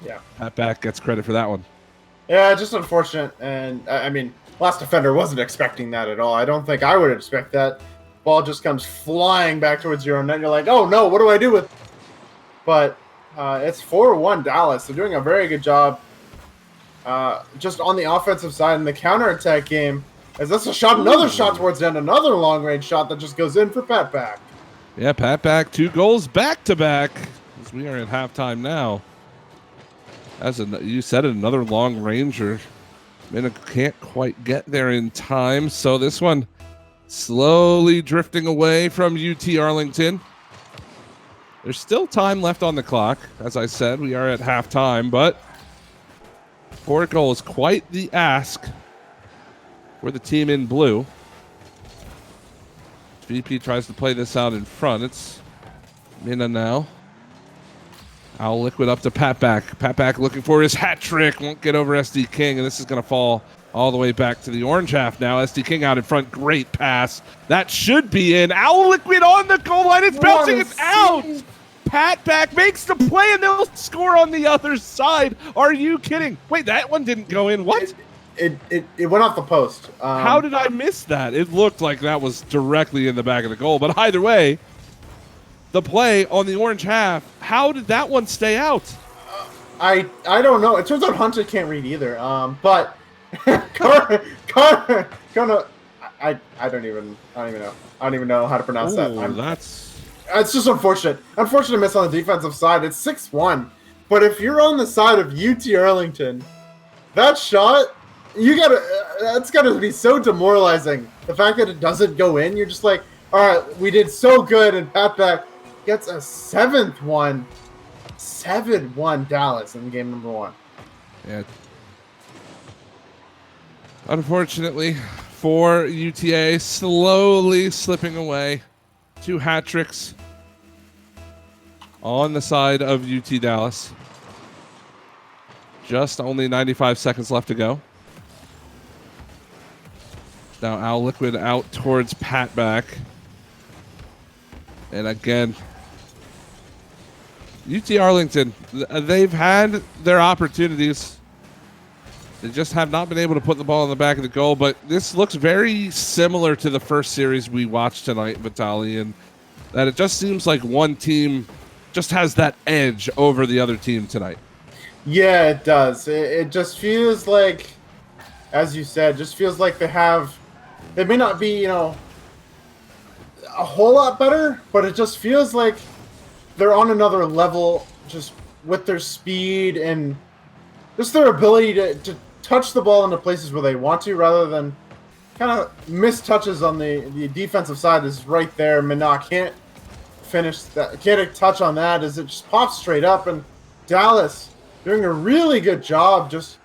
Yeah. Pat Back gets credit for that one. Yeah, just unfortunate. And, I mean, last defender wasn't expecting that at all. I don't think I would expect that. Ball just comes flying back towards your own net. You're like, oh no, what do I do with? But it's 4-1 Dallas. They're doing a very good job just on the offensive side in the counterattack game. As that's a shot, another shot towards the end, another long range shot that just goes in for Pat Back. Yeah, Pat Back, 2 goals back to back. As we are at halftime now. As you said, another long ranger. Minna can't quite get there in time, so this one slowly drifting away from UT Arlington. There's still time left on the clock. As I said, we are at halftime, but 4 goals, quite the ask for the team in blue. VP tries to play this out in front. It's Minna now. Owl Liquid up to Pat Back. Pat Back looking for his hat trick. Won't get over SD King, and this is going to fall all the way back to the orange half now. SD King out in front. Great pass. That should be in. Owl Liquid on the goal line. It's bouncing it out. Pat Back makes the play, and they'll score on the other side. Are you kidding? Wait, that one didn't go in. What? It went off the post. How did I miss that? It looked like that was directly in the back of the goal, but either way, the play on the orange half, how did that one stay out? I don't know. It turns out Hunter can't read either. But I don't even know. I don't even know how to pronounce that. It's just unfortunate. Unfortunate miss on the defensive side. It's 6-1. But if you're on the side of UT Arlington, that shot, that's gotta be so demoralizing. The fact that it doesn't go in, you're just like, all right, we did so good, and Pat Back gets a 7th one. 7-1 Dallas in game number 1. Yeah. Unfortunately for UTA, slowly slipping away. 2 hat tricks on the side of UT Dallas. Just only 95 seconds left to go. Now Owl Liquid out towards Pat Back. And again, UT Arlington, they've had their opportunities. They just have not been able to put the ball in the back of the goal, but this looks very similar to the first series we watched tonight, Vitaly, and that it just seems like one team just has that edge over the other team tonight. Yeah, it does. It just feels like, as you said, just feels like they may not be, a whole lot better, but it just feels like they're on another level just with their speed and just their ability to touch the ball into places where they want to rather than kind of miss touches on the defensive side is right there. Minna can't finish that, can't touch on that as it just pops straight up, and Dallas doing a really good job just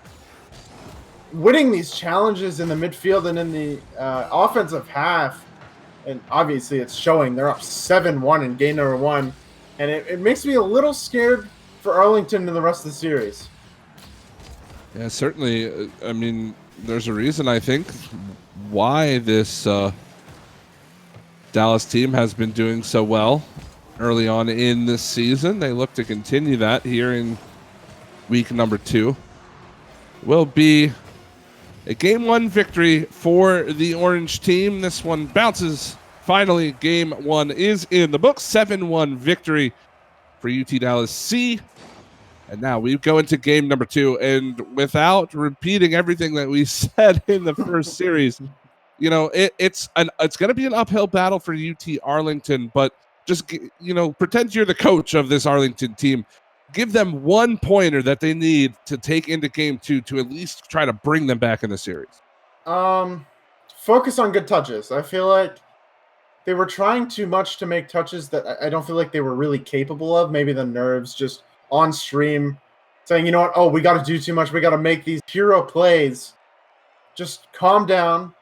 winning these challenges in the midfield and in the offensive half. And obviously it's showing. They're up 7-1 in game number 1. And it makes me a little scared for Arlington in the rest of the series. Yeah, certainly. I mean, there's a reason, I think, why this Dallas team has been doing so well early on in this season. They look to continue that here in week number 2. Will be a game 1 victory for the orange team. This one bounces. Finally, game 1 is in the books. 7-1 victory for UT Dallas C. And now we go into game number 2. And without repeating everything that we said in the first series, it's going to be an uphill battle for UT Arlington. But just, pretend you're the coach of this Arlington team. Give them 1 pointer that they need to take into game 2 to at least try to bring them back in the series. Focus on good touches. I feel like they were trying too much to make touches that I don't feel like they were really capable of. Maybe the nerves just on stream saying, you know what? Oh, we got to do too much. We got to make these hero plays. Just calm down,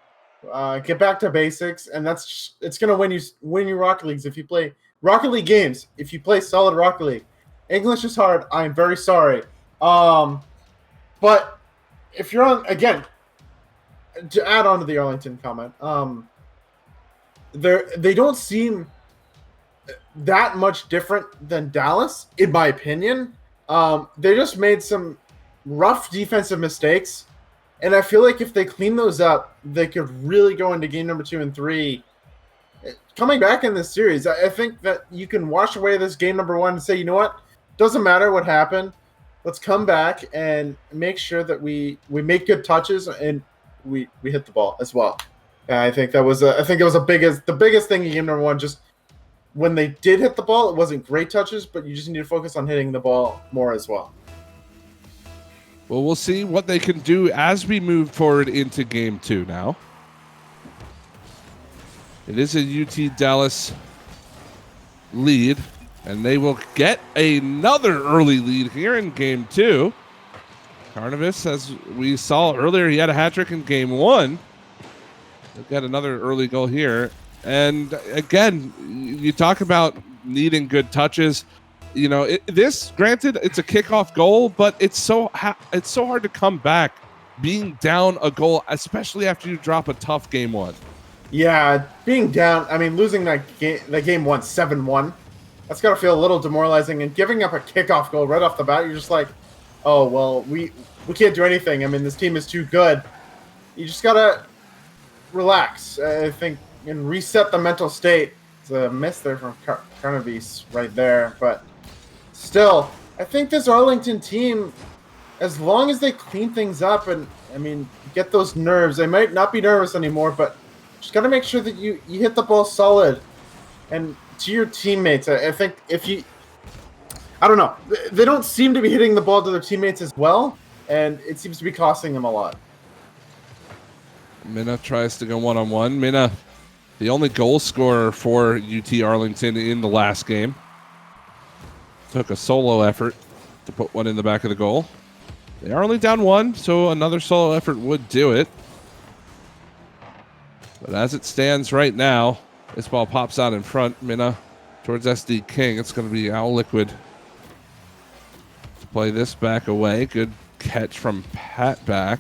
get back to basics. And it's going to win you Rocket Leagues. If you play Rocket League games, if you play solid Rocket League. English is hard. I'm very sorry. But if you're on, again, to add on to the Arlington comment, they don't seem that much different than Dallas, in my opinion. They just made some rough defensive mistakes, And I feel like if they clean those up, they could really go into game number 2 and 3. Coming back in this series, I think that you can wash away this game number 1 and say, you know what? Doesn't matter what happened. Let's come back and make sure that we make good touches and we hit the ball as well. And I think that was the biggest thing in game number 1. Just when they did hit the ball, it wasn't great touches, but you just need to focus on hitting the ball more as well. Well, we'll see what they can do as we move forward into game 2 now. It is a UT Dallas lead, and they will get another early lead here in game 2. Carnivus, as we saw earlier, he had a hat trick in game 1. They'll get another early goal here. And again, you talk about needing good touches. You know, granted, it's a kickoff goal, but it's so hard to come back being down a goal, especially after you drop a tough game 1. Yeah, being down, I mean, losing that game 1 7-1, that's got to feel a little demoralizing. And giving up a kickoff goal right off the bat, you're just like, oh, well, we can't do anything. I mean, this team is too good. You just got to relax, I think, and reset the mental state. It's a miss there from Carnivus right there. But still, I think this Arlington team, as long as they clean things up and, I mean, get those nerves, they might not be nervous anymore, but just got to make sure that you hit the ball solid. And to your teammates, I think I don't know, they don't seem to be hitting the ball to their teammates as well, and it seems to be costing them a lot. Minna tries to go one-on-one. Minna, the only goal scorer for UT Arlington in the last game. Took a solo effort to put one in the back of the goal. They are only down 1, so another solo effort would do it. But as it stands right now, this ball pops out in front. Minna towards SD King. It's going to be Owl Liquid to play this back away. Good catch from Pat back.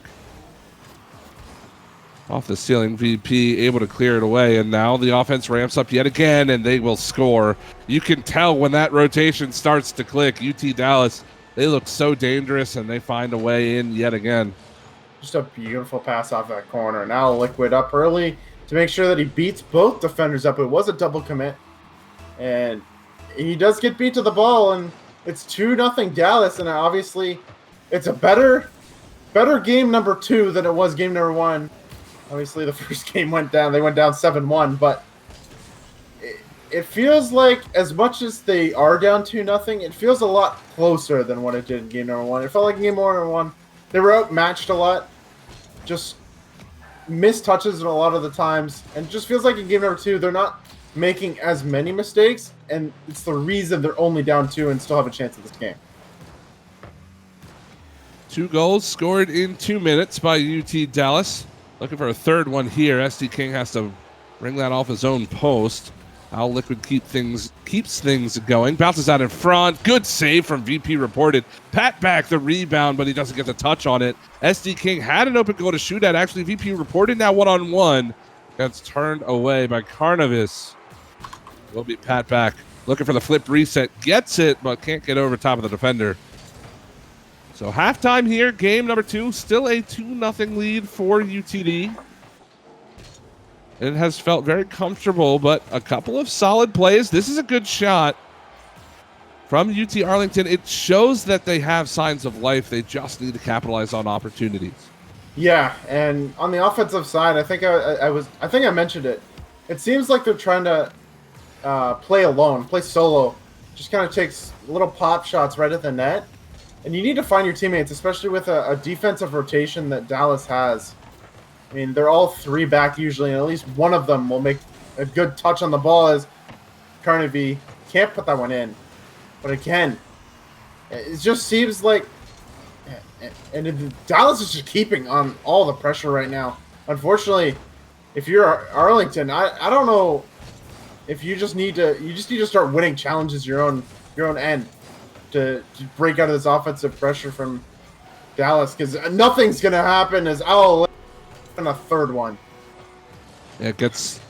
Off the ceiling, VP able to clear it away, and now the offense ramps up yet again, and they will score. You can tell when that rotation starts to click. UT Dallas, they look so dangerous, and they find a way in yet again. Just a beautiful pass off that corner. Now Liquid up early to make sure that he beats both defenders up. It was a double commit, and he does get beat to the ball, and it's 2-0 Dallas, and obviously it's a better game number 2 than it was game number 1. Obviously, the first game went down. They went down 7-1, but it feels like as much as they are down 2-0, it feels a lot closer than what it did in game number 1. It felt like in game number 1, they were outmatched a lot, just missed touches a lot of the times, and it just feels like in game number 2, they're not making as many mistakes, and it's the reason they're only down 2 and still have a chance at this game. 2 goals scored in 2 minutes by UT Dallas. Looking for a third one here. SD King has to ring that off his own post. Owl Liquid keeps things going. Bounces out in front. Good save from VP reported. Pat back the rebound, but he doesn't get the touch on it. SD King had an open goal to shoot at. Actually, VP reported now one-on-one. That's turned away by Carnivus. Will be Pat back. Looking for the flip reset. Gets it, but can't get over top of the defender. So halftime here, game number 2, still a 2-0 lead for UTD. It has felt very comfortable, but a couple of solid plays. This is a good shot from UT Arlington. It shows that they have signs of life. They just need to capitalize on opportunities. Yeah, and on the offensive side, I think I mentioned it. It seems like they're trying to play alone, play solo. Just kind of takes little pop shots right at the net. And you need to find your teammates, especially with a defensive rotation that Dallas has. I mean, they're all 3 back usually, and at least one of them will make a good touch on the ball as Carnivus can't put that one in. But again, it just seems like and Dallas is just keeping on all the pressure right now. Unfortunately, if you're Arlington, I don't know if you just need to start winning challenges your own end. To break out of this offensive pressure from Dallas, because nothing's going to happen as Owl in a third one. Yeah, it gets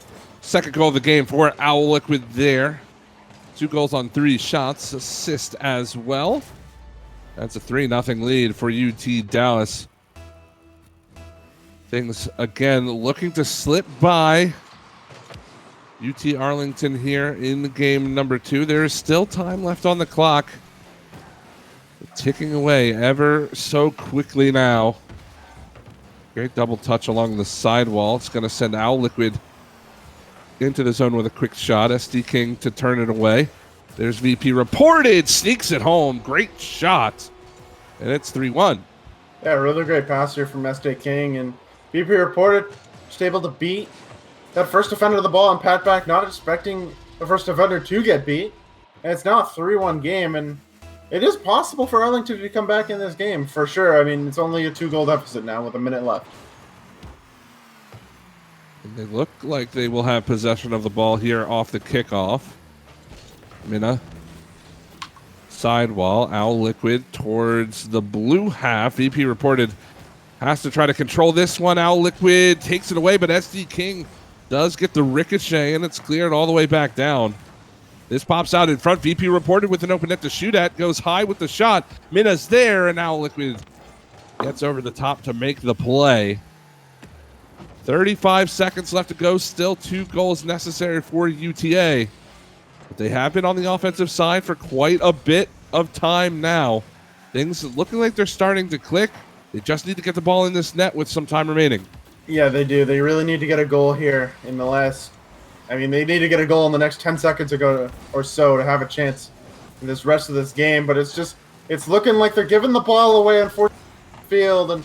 second goal of the game for Owl Liquid there. 2 goals on 3 shots, assist as well. That's a 3-0 lead for UT Dallas. Things again looking to slip by UT Arlington here in game number 2. There is still time left on the clock. Ticking away ever so quickly now. Great double touch along the sidewall. It's going to send Owl Liquid into the zone with a quick shot. SD King to turn it away. There's VP reported. Sneaks it home. Great shot. And it's 3-1. Yeah, really great pass here from SD King. And VP reported just able to beat that first defender of the ball and pat back, not expecting the first defender to get beat. And it's now a 3-1 game. And it is possible for Arlington to come back in this game, for sure. I mean, it's only a 2-goal deficit now with a minute left. And they look like they will have possession of the ball here off the kickoff. Minna. Sidewall. Owl Liquid towards the blue half. VP reported has to try to control this one. Owl Liquid takes it away, but SD King does get the ricochet, and it's cleared all the way back down. This pops out in front. VP reported with an open net to shoot at. Goes high with the shot. Minna's there, and Owl Liquid gets over the top to make the play. 35 seconds left to go. Still 2 goals necessary for UTA. But they have been on the offensive side for quite a bit of time now. Things looking like they're starting to click. They just need to get the ball in this net with some time remaining. Yeah, they do. They really need to get a goal here in the last... I mean, they need to get a goal in the next 10 seconds or so to have a chance in this rest of this game. But it's looking like they're giving the ball away on fourth field, and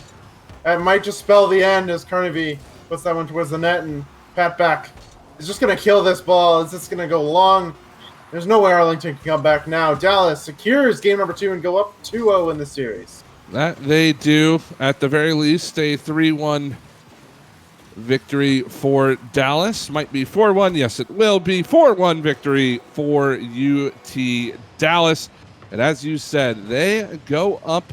that might just spell the end as Carnegie puts that one towards the net, and Pat back is just going to kill this ball. It's just going to go long. There's no way Arlington can come back now. Dallas secures game number 2 and go up 2-0 in the series. That they do. At the very least, a 3-1 victory for Dallas. Might be 4-1. Yes, it will be 4-1 victory for UT Dallas. And as you said, they go up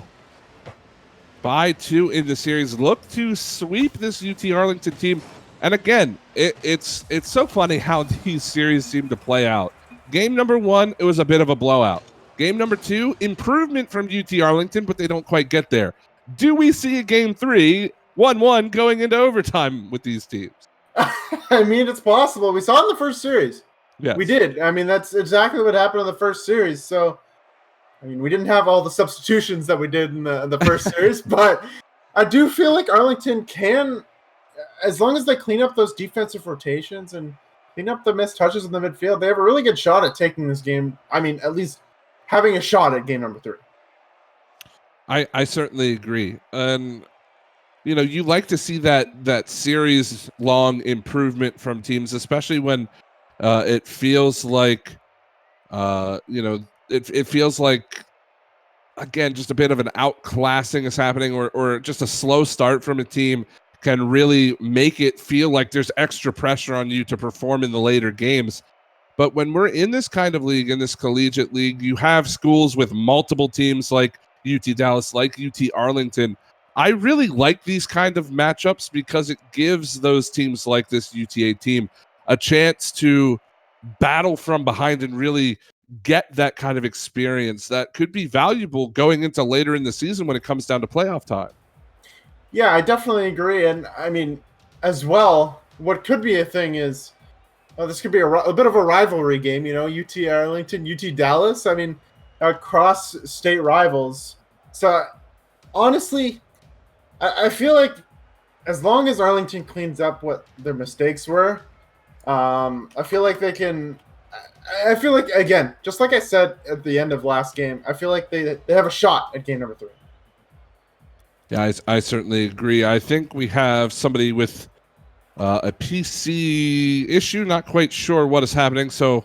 by 2 in the series. Look to sweep this UT Arlington team. And again, it's so funny how these series seem to play out. Game number 1, it was a bit of a blowout. Game number 2, improvement from UT Arlington, but they don't quite get there. Do we see a game 3, 1-1 going into overtime with these teams? I mean, it's possible. We saw it in the first series. Yes. We did. I mean, that's exactly what happened in the first series. So, I mean, we didn't have all the substitutions that we did in the first series, but I do feel like Arlington can, as long as they clean up those defensive rotations and clean up the missed touches in the midfield, they have a really good shot at taking this game. I mean, at least having a shot at game number 3. I certainly agree. And you know, you like to see that series long improvement from teams, especially when it feels like it feels like, again, just a bit of an outclassing is happening, or just a slow start from a team can really make it feel like there's extra pressure on you to perform in the later games. But when we're in this kind of league, in this collegiate league, you have schools with multiple teams like UT Dallas, like UT Arlington. I really like these kind of matchups because it gives those teams like this UTA team a chance to battle from behind and really get that kind of experience that could be valuable going into later in the season when it comes down to playoff time. Yeah, I definitely agree. And I mean, as well, what could be a thing is this could be a bit of a rivalry game, you know, UT Arlington, UT Dallas. I mean, cross-state rivals. So honestly, I feel like as long as Arlington cleans up what their mistakes were, I feel like they can. I feel like, again, just like I said at the end of last game, I feel like they have a shot at game number 3. Yeah, I certainly agree. I think we have somebody with a PC issue. Not quite sure what is happening, so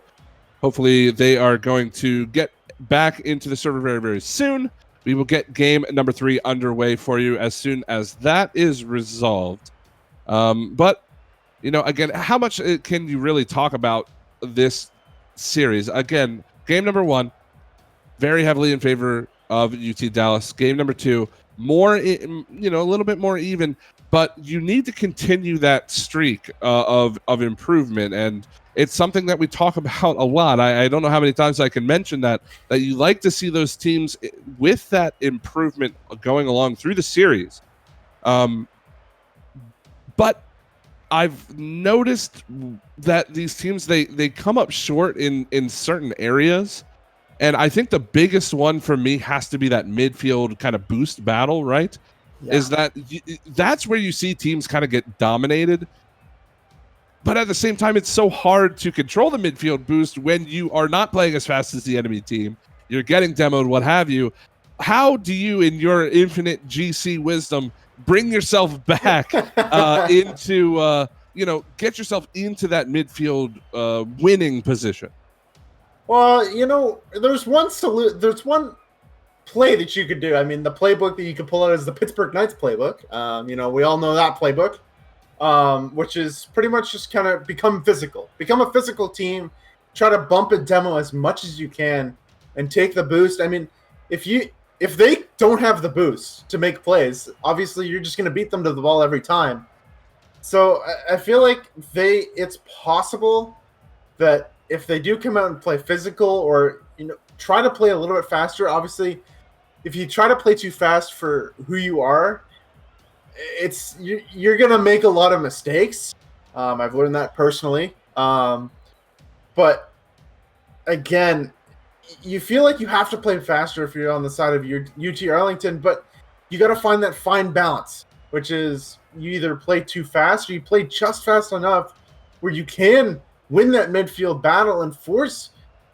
hopefully they are going to get back into the server very, very soon. We will get game number 3 underway for you as soon as that is resolved. But, you know, again, how much can you really talk about this series? Again, game number 1, very heavily in favor of UT Dallas. Game number 2, more, you know, a little bit more even, but you need to continue that streak of improvement. And it's something that we talk about a lot. I don't know how many times I can mention that you like to see those teams with that improvement going along through the series. But I've noticed that these teams they come up short in certain areas. And I think the biggest one for me has to be that midfield kind of boost battle, right? Yeah. Is that that's where you see teams kind of get dominated. But at the same time, it's so hard to control the midfield boost when you are not playing as fast as the enemy team. You're getting demoed, what have you. How do you, in your infinite GC wisdom, bring yourself back into, get yourself into that midfield winning position? Well, there's one play that you could do. I mean, the playbook that you could pull out is the Pittsburgh Knights playbook. We all know that playbook, which is pretty much just kind of become a physical team, try to bump and demo as much as you can, and take the boost. I mean, if they don't have the boost to make plays, obviously you're just going to beat them to the ball every time. So I feel like it's possible that if they do come out and play physical, or try to play a little bit faster, obviously if you try to play too fast for who you are, you're gonna make a lot of mistakes. I've learned that personally. But again, you feel like you have to play faster if you're on the side of your UT Arlington, but you got to find that fine balance, which is you either play too fast or you play just fast enough where you can win that midfield battle and force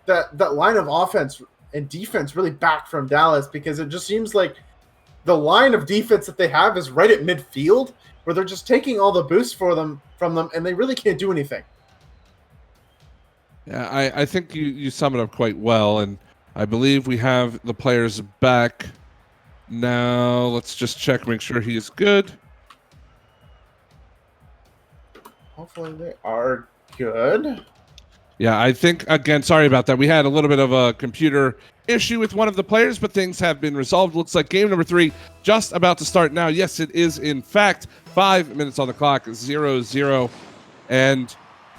that line of offense and defense really back from Dallas, because it just seems like the line of defense that they have is right at midfield, where they're just taking all the boosts from them, and they really can't do anything. Yeah, I think you sum it up quite well, and I believe we have the players back now. Let's just check, make sure he is good. Hopefully they are good. Yeah, I think, again, sorry about that. We had a little bit of a computer issue with one of the players, but things have been resolved. Looks like game number 3 just about to start now. Yes, it is, in fact, 5 minutes on the clock, 0-0. And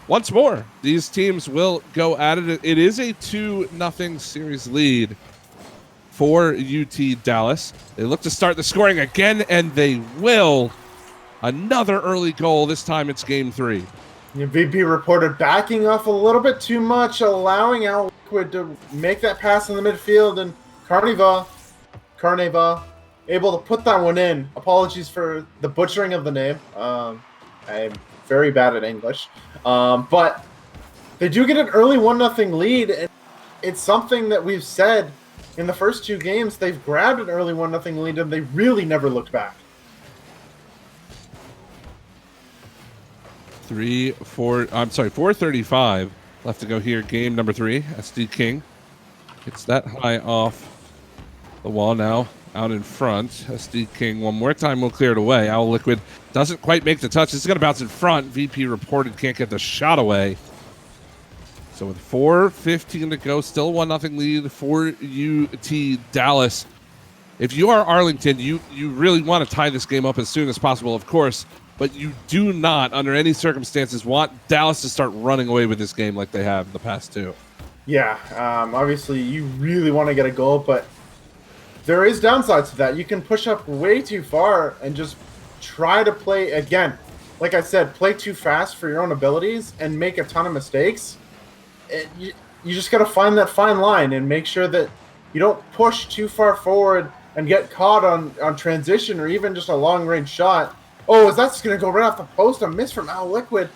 once more, these teams will go at it. It is a 2-0 series lead for UT Dallas. They look to start the scoring again, and they will. Another early goal. This time it's game 3. VP reported backing off a little bit too much, allowing Al Liquid to make that pass in the midfield, and Carneva able to put that one in. Apologies for the butchering of the name. I'm very bad at English. But they do get an early 1-0 lead, and it's something that we've said in the first 2 games. They've grabbed an early 1-0 lead, and they really never looked back. 4:35 left to go here. Game number 3. SD King gets that high off the wall now, out in front. SD King one more time will clear it away. Owl Liquid doesn't quite make the touch. It's going to bounce in front. VP reported can't get the shot away. So with 4:15 to go, still 1-0 lead for UT Dallas. If you are Arlington, you really want to tie this game up as soon as possible, of course. But you do not, under any circumstances, want Dallas to start running away with this game like they have in the past 2. Yeah, obviously you really want to get a goal, but there is downsides to that. You can push up way too far and just try to play, again, like I said, play too fast for your own abilities and make a ton of mistakes. You just got to find that fine line and make sure that you don't push too far forward and get caught on transition or even just a long-range shot. Oh, that's going to go right off the post. A miss from Owl Liquid.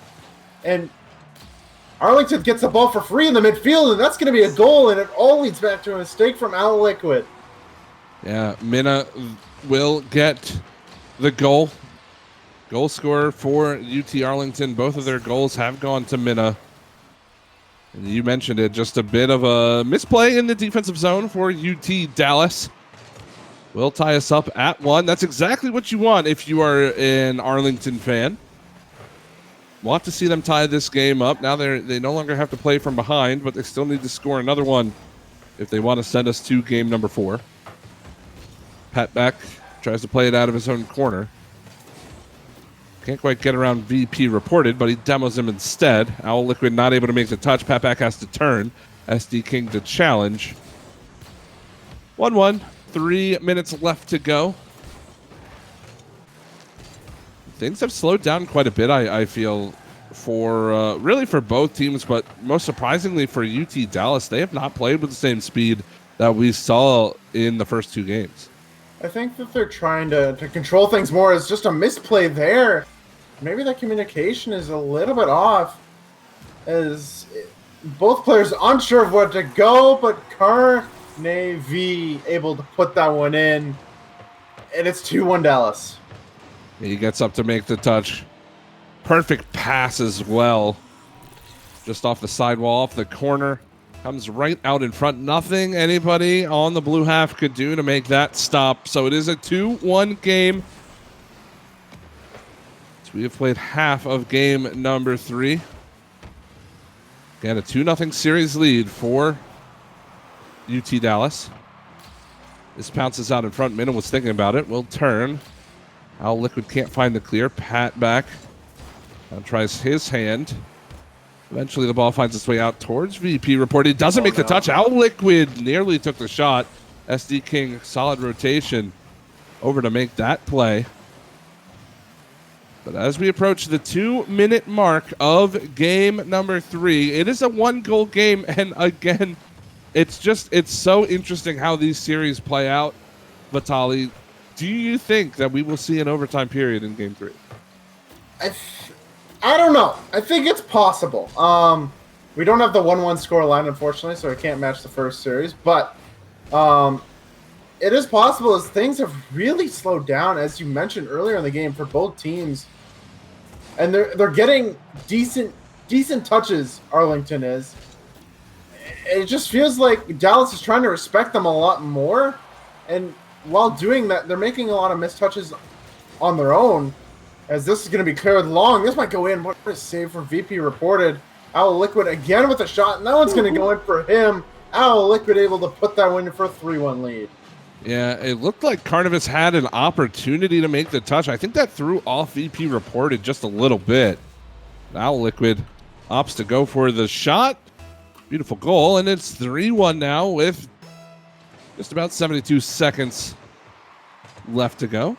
And Arlington gets the ball for free in the midfield, and that's going to be a goal, and it all leads back to a mistake from Owl Liquid. Yeah, Minna will get the goal. Goal scorer for UT Arlington. Both of their goals have gone to Minna. And you mentioned it, just a bit of a misplay in the defensive zone for UT Dallas. Will tie us up at 1. That's exactly what you want if you are an Arlington fan. Want to see them tie this game up. Now they no longer have to play from behind, but they still need to score another one if they want to send us to game number 4. Pat Beck tries to play it out of his own corner. Can't quite get around VP reported, but he demos him instead. Owl Liquid not able to make the touch. Pat Beck has to turn. SD King to challenge. 1-1. 3 minutes left to go. things have slowed down quite a bit, I feel, for really for both teams, but most surprisingly for UT Dallas. They have not played with the same speed that we saw in the first 2 games. I think that they're trying to control things more. It's just a misplay there. Maybe the communication is a little bit off, as both players unsure of where to go, but Carnavy able to put that one in, and it's 2-1 Dallas. He gets up to make the touch. Perfect pass as well. Just off the sidewall, off the corner. Comes right out in front. Nothing anybody on the blue half could do to make that stop. So it is a 2-1 game. So we have played half of game number 3. Again, a 2-0 series lead for UT Dallas. This bounces out in front. Minna was thinking about it. Will turn. Al Liquid can't find the clear. Pat back. Now tries his hand. Eventually, the ball finds its way out towards VP. Reported doesn't make the touch. Al Liquid nearly took the shot. SD King, solid rotation over to make that play. But as we approach the 2-minute mark of game number 3, it is a 1-goal game. And again, it's so interesting how these series play out. Vitali, do you think that we will see an overtime period in game 3? I don't know. I think it's possible. We don't have the 1-1 score line, unfortunately, so I can't match the first series. But it is possible, as things have really slowed down, as you mentioned earlier in the game, for both teams. And they're getting decent touches, Arlington is. It just feels like Dallas is trying to respect them a lot more. And while doing that, they're making a lot of missed touches on their own. As this is going to be cleared long. This might go in. What a save from VP reported. Al Liquid again with a shot, and that one's going to go in for him. Al Liquid able to put that one in for a 3-1 lead. Yeah, it looked like Carnivus had an opportunity to make the touch. I think that threw off VP reported just a little bit. Al Liquid opts to go for the shot. Beautiful goal, and it's 3-1 now with just about 72 seconds left to go.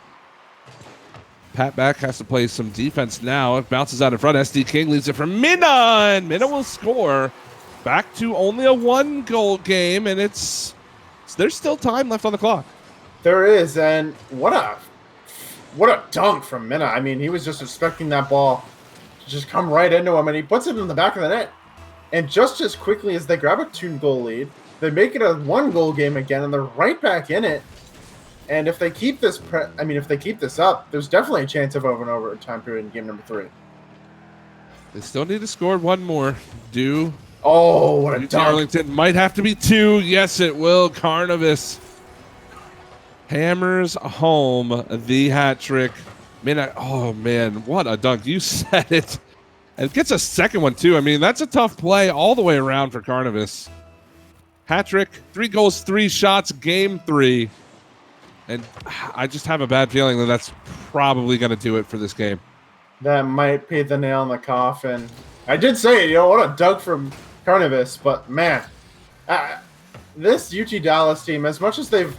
Pat back has to play some defense now. It bounces out in front. SD King leaves it for Minna, and Minna will score. Back to only a 1-goal game, and there's still time left on the clock. There is, and what a dunk from Minna. I mean, he was just expecting that ball to just come right into him, and he puts it in the back of the net. And just as quickly as they grab a 2-goal lead, they make it a 1-goal game again, and they're right back in it. And if they keep this, if they keep this up, there's definitely a chance of an overtime period in game number 3. They still need to score one more. Oh, what a dunk! Arlington might have to be 2. Yes, it will. Carnivus hammers home the hat trick. Oh man, what a dunk! You said it. And gets a second one too. I mean, that's a tough play all the way around for Carnivus. Hat trick, 3 goals, 3 shots, game 3. And I just have a bad feeling that that's probably going to do it for this game. That might be the nail in the coffin. I did say, what a dunk from Carnivus, but man, this UT Dallas team, as much as they've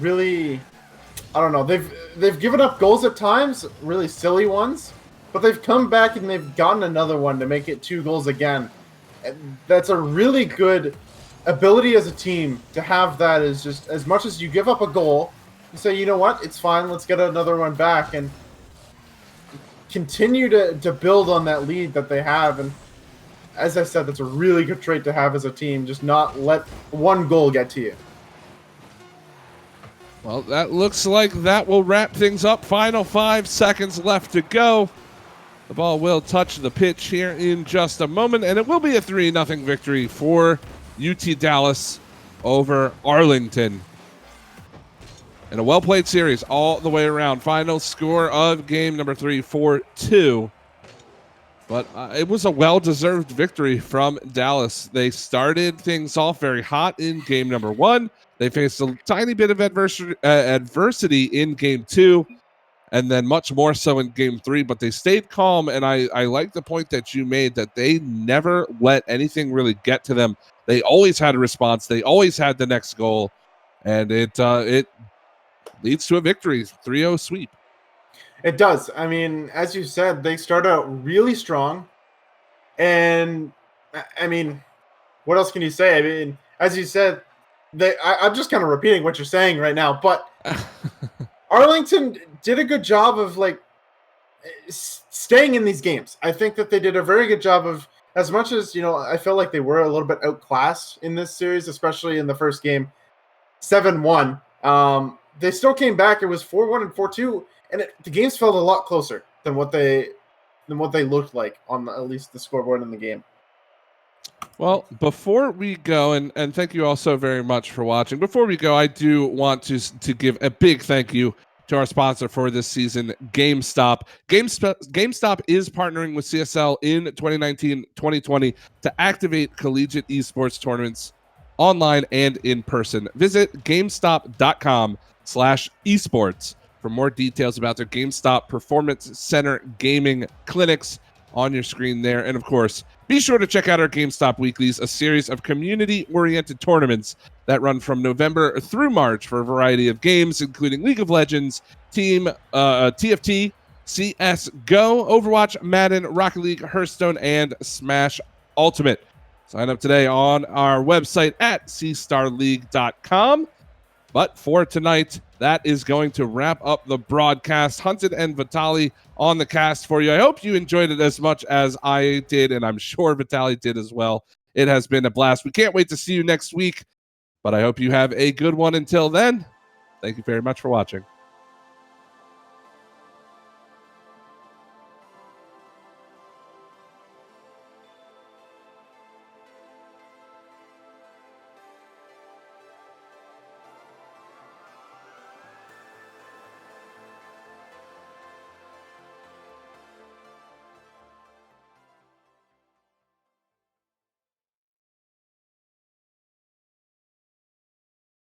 really, they've given up goals at times, really silly ones, but they've come back and they've gotten another one to make it 2 goals again. And that's a really good ability as a team to have. That is just, as much as you give up a goal, you say, you know what, it's fine, let's get another one back and continue to build on that lead that they have. And as I said, that's a really good trait to have as a team, just not let 1 goal get to you. Well, that looks like that will wrap things up. Final 5 seconds left to go. The ball will touch the pitch here in just a moment, and it will be a 3-0 victory for UT Dallas over Arlington. And a well-played series all the way around. Final score of game number 3, 4-2. But it was a well-deserved victory from Dallas. They started things off very hot in game number 1. They faced a tiny bit of adversity in game 2, and then much more so in game 3. But they stayed calm, and I like the point that you made, that they never let anything really get to them. They always had a response. They always had the next goal, and it leads to a victory, 3-0 sweep. It does. I mean, as you said, they started out really strong, and I mean, what else can you say? I mean, as you said, I'm just kind of repeating what you're saying right now, but Arlington did a good job of like staying in these games. I think that they did a very good job of, as much as I felt like they were a little bit outclassed in this series, especially in the first game, 7-1. They still came back. It was 4-1 and 4-2, and the games felt a lot closer than what they looked like on at least the scoreboard in the game. Well, before we go, and thank you all so very much for watching. Before we go, I do want to give a big thank you to our sponsor for this season, GameStop. GameStop is partnering with CSL in 2019-2020 to activate collegiate esports tournaments online and in person. Visit GameStop.com/esports for more details about their GameStop Performance Center gaming clinics on your screen there. And of course, be sure to check out our GameStop Weeklies, a series of community-oriented tournaments that run from November through March for a variety of games, including League of Legends, TFT, CSGO, Overwatch, Madden, Rocket League, Hearthstone, and Smash Ultimate. Sign up today on our website at cstarleague.com. But for tonight, that is going to wrap up the broadcast. Hunted and Vitali on the cast for you. I hope you enjoyed it as much as I did, and I'm sure Vitali did as well. It has been a blast. We can't wait to see you next week, but I hope you have a good one until then. Thank you very much for watching.